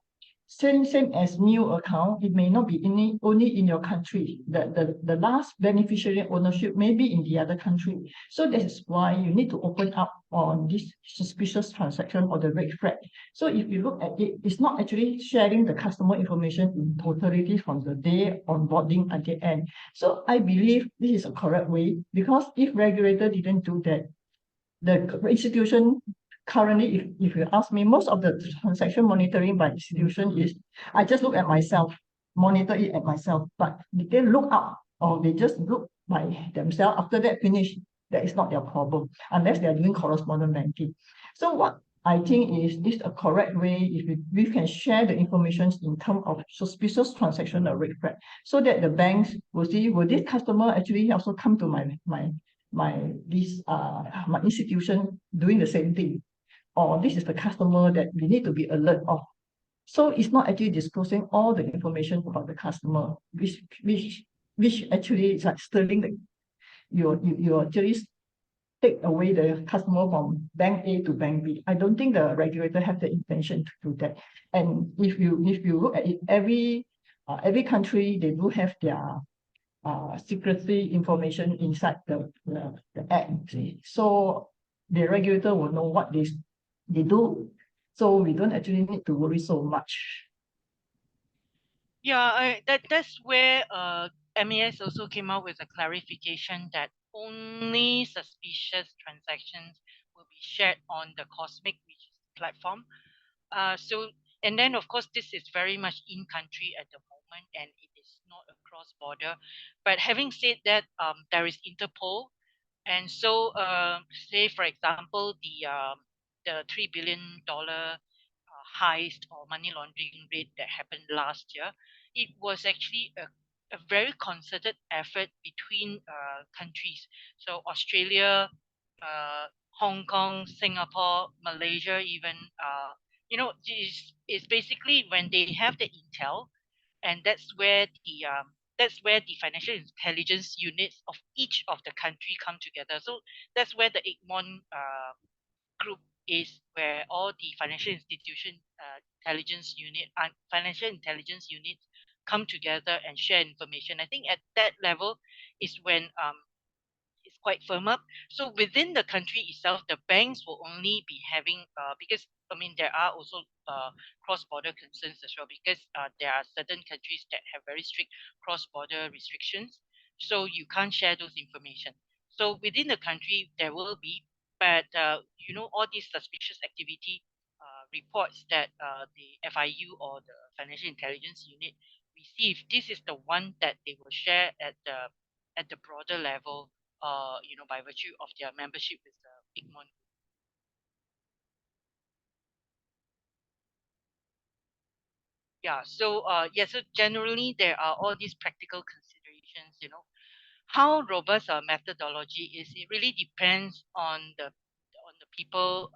Same as new account, it may not be only in your country. The last beneficiary ownership may be in the other country. So that is why you need to open up on this suspicious transaction or the red flag. So if you look at it, it's not actually sharing the customer information in totality from the day onboarding at the end. So I believe this is a correct way, because if regulator didn't do that, the institution currently, if you ask me, most of the transaction monitoring by institution is, I just look at myself, monitor it at myself, but they look up or they just look by themselves. After that finish, that is not their problem, unless they are doing correspondent banking. So what I think is a correct way if we can share the information in terms of suspicious transaction or red flag, so that the banks will see, will this customer actually also come to my institution doing the same thing, or this is the customer that we need to be alert of. So it's not actually disclosing all the information about the customer, which actually is like stealing you actually take away the customer from bank A to bank B. I don't think the regulator have the intention to do that. And if you look at it, every country, they do have their secrecy information inside the app. So the regulator will know what they do. So we don't actually need to worry so much. Yeah, that's where MAS also came out with a clarification that only suspicious transactions will be shared on the Cosmic, which is the platform. And then of course this is very much in country at the moment, and it is not across border. But having said that, there is Interpol, and so say for example the $3 billion heist or money laundering raid that happened last year, it was actually a very concerted effort between countries. So Australia, Hong Kong, Singapore, Malaysia, even is basically when they have the intel, and that's where the financial intelligence units of each of the country come together. So that's where the ICMON group is, where all the financial institution financial intelligence units come together and share information. I think at that level is when it's quite firm up. So within the country itself, the banks will only be having because I mean there are also cross-border concerns as well, because there are certain countries that have very strict cross-border restrictions, so you can't share those information. So within the country there will be, but all these suspicious activity reports that the FIU or the financial intelligence unit receive, this is the one that they will share at the broader level, by virtue of their membership with the ICMON. Yeah, so so generally there are all these practical considerations. How robust our methodology is, it really depends on the people,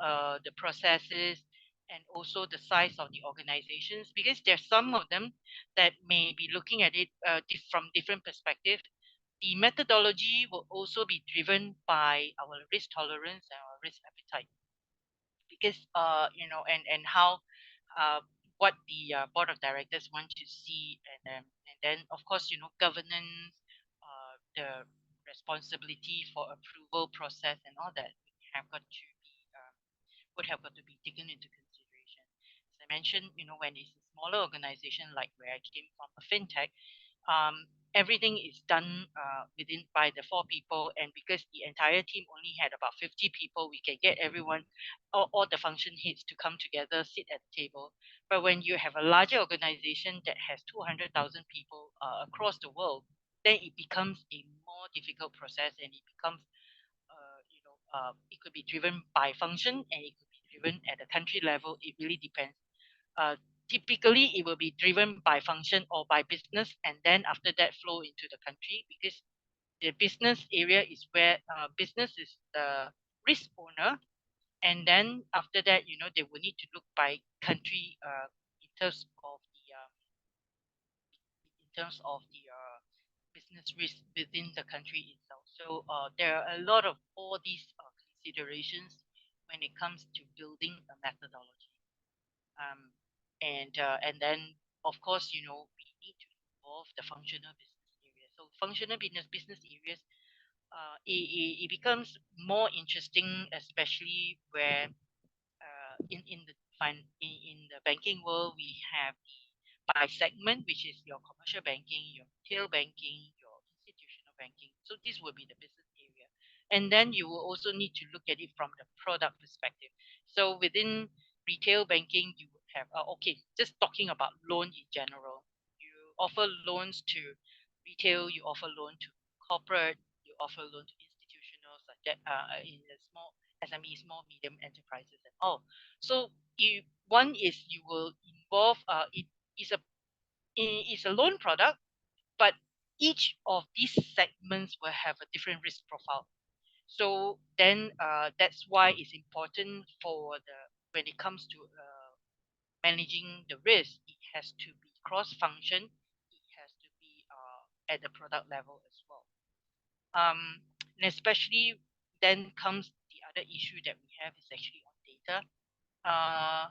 the processes, and also the size of the organizations, because there's some of them that may be looking at it from different perspectives. The methodology will also be driven by our risk tolerance and our risk appetite. because you know, and how what the board of directors want to see, and then of course, you know, governance, the responsibility for approval process and all that have got to be would have got to be taken into consideration. As I mentioned, you know, when it's a smaller organization like where I came from, a fintech, everything is done within by the 4 people, and because the entire team only had about 50 people, we can get everyone, all the function heads to come together, sit at the table. But when you have a larger organization that has 200,000 people across the world, then it becomes a more difficult process, and it becomes you know, it could be driven by function, and it could be driven at the country level. It really depends. uh, Typically it will be driven by function or by business, and then after that flow into the country, because the business area is where business is the risk owner, and then after that, you know, they will need to look by country in terms of the business risk within the country itself. So there are a lot of all these considerations when it comes to building a methodology. um, and then of course, you know, we need to involve the functional business area. So functional business areas, it becomes more interesting, especially where in the in the banking world, we have the by segment, which is your commercial banking, your retail banking, your institutional banking. So this will be the business area. And then you will also need to look at it from the product perspective. So within retail banking, you would have, okay, just talking about loan in general. You offer loans to retail, you offer loan to corporate, you offer loan to institutional, such that in the small SME, small medium enterprises and all. So you one is you will involve it is a is a loan product, but each of these segments will have a different risk profile. So then that's why it's important for the when it comes to managing the risk, it has to be cross function, it has to be at the product level as well. And especially then comes the other issue that we have is actually on data. uh,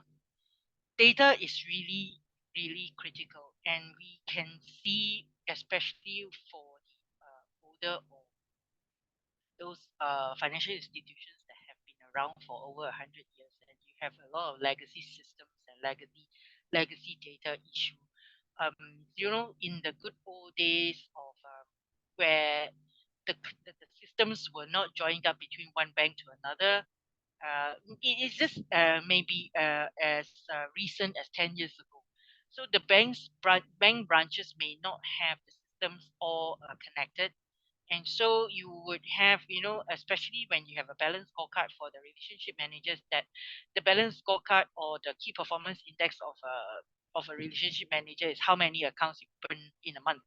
Data is really, really critical, and we can see, especially for the older or those financial institutions that have been around for over 100 years, and you have a lot of legacy systems and legacy data issue. You know, in the good old days of where the systems were not joined up between one bank to another, it is just maybe as recent as 10 years ago. So the bank branches may not have the systems all connected. And so you would have, you know, especially when you have a balance scorecard for the relationship managers, that the balance scorecard or the key performance index of a relationship manager is how many accounts you open in a month.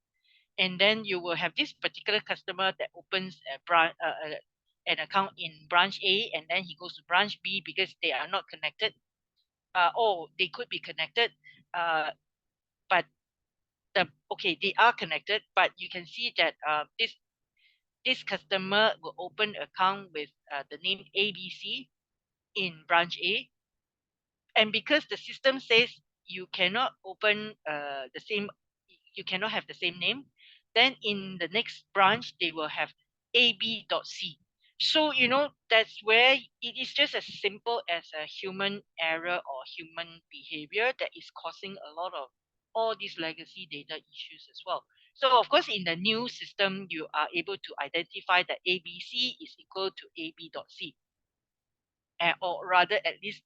And then you will have this particular customer that opens an account in branch A, and then he goes to branch B because they are not connected. Or they could be connected, but okay, they are connected, but you can see that this customer will open account with the name ABC in branch A, and because the system says you cannot open you cannot have the same name, then in the next branch they will have AB.C. So you know, that's where it is just as simple as a human error or human behavior that is causing a lot of all these legacy data issues as well. So of course, in the new system, you are able to identify that ABC is equal to AB.C, or rather at least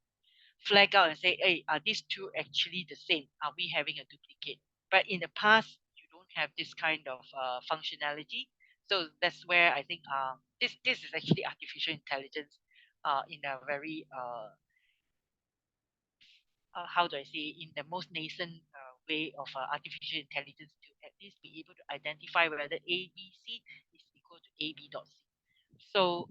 flag out and say, hey, are these two actually the same? Are we having a duplicate? But in the past, you don't have this kind of functionality. So that's where I think this is actually artificial intelligence in a very how do I say, in the most nascent way of artificial intelligence, to at least be able to identify whether ABC is equal to AB.C. So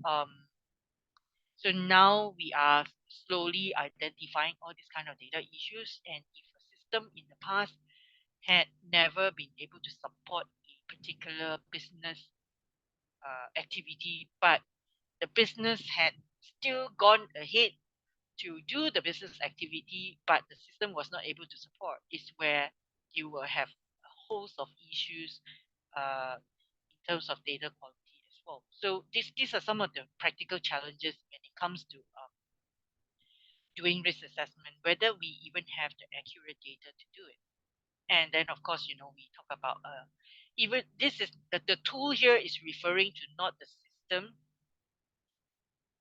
so now we are slowly identifying all these kind of data issues, and if a system in the past had never been able to support a particular business activity, but the business had still gone ahead to do the business activity, but the system was not able to support, is where you will have a host of issues in terms of data quality as well. So these are some of the practical challenges when it comes to doing risk assessment, whether we even have the accurate data to do it. And then, of course, we talk about even this is the tool here is referring to not the system,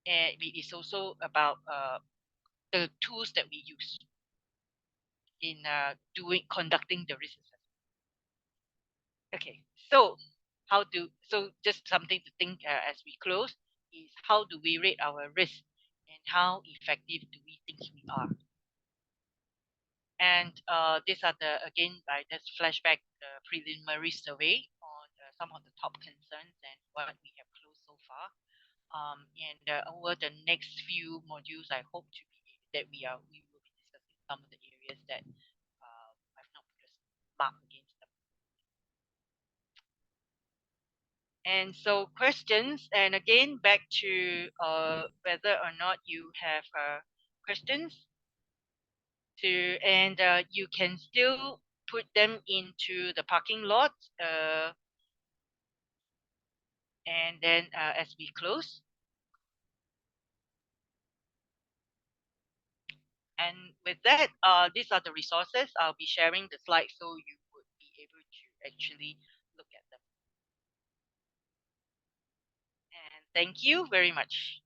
and it's also about the tools that we use in conducting the risk assessment. Okay, so just something to think as we close is, how do we rate our risk, and how effective do we think we are? And these are I just flashback the preliminary survey on some of the top concerns and what we have closed so far. And over the next few modules, I hope that we will be discussing some of the areas that I've not put a mark against them. And so questions, and again, back to whether or not you have questions, and you can still put them into the parking lot, and then as we close. And with that, these are the resources. I'll be sharing the slides so you would be able to actually look at them. And thank you very much.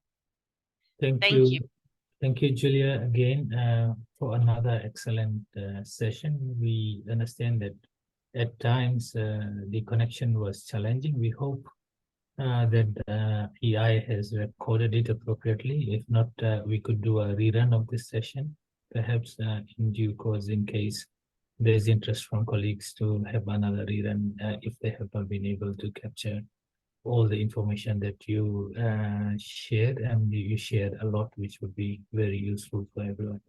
Thank you. Thank you, Julia, again for another excellent session. We understand that at times the connection was challenging. We hope that EI has recorded it appropriately. If not, we could do a rerun of this session, perhaps in due course, in case there's interest from colleagues to have another rerun if they have not been able to capture all the information that you shared, and you shared a lot, which would be very useful for everyone.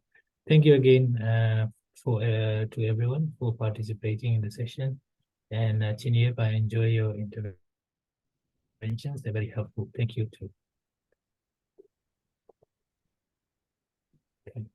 Thank you again to everyone for participating in the session. And Chinyev, I enjoy your interventions. They're very helpful. Thank you too. Okay.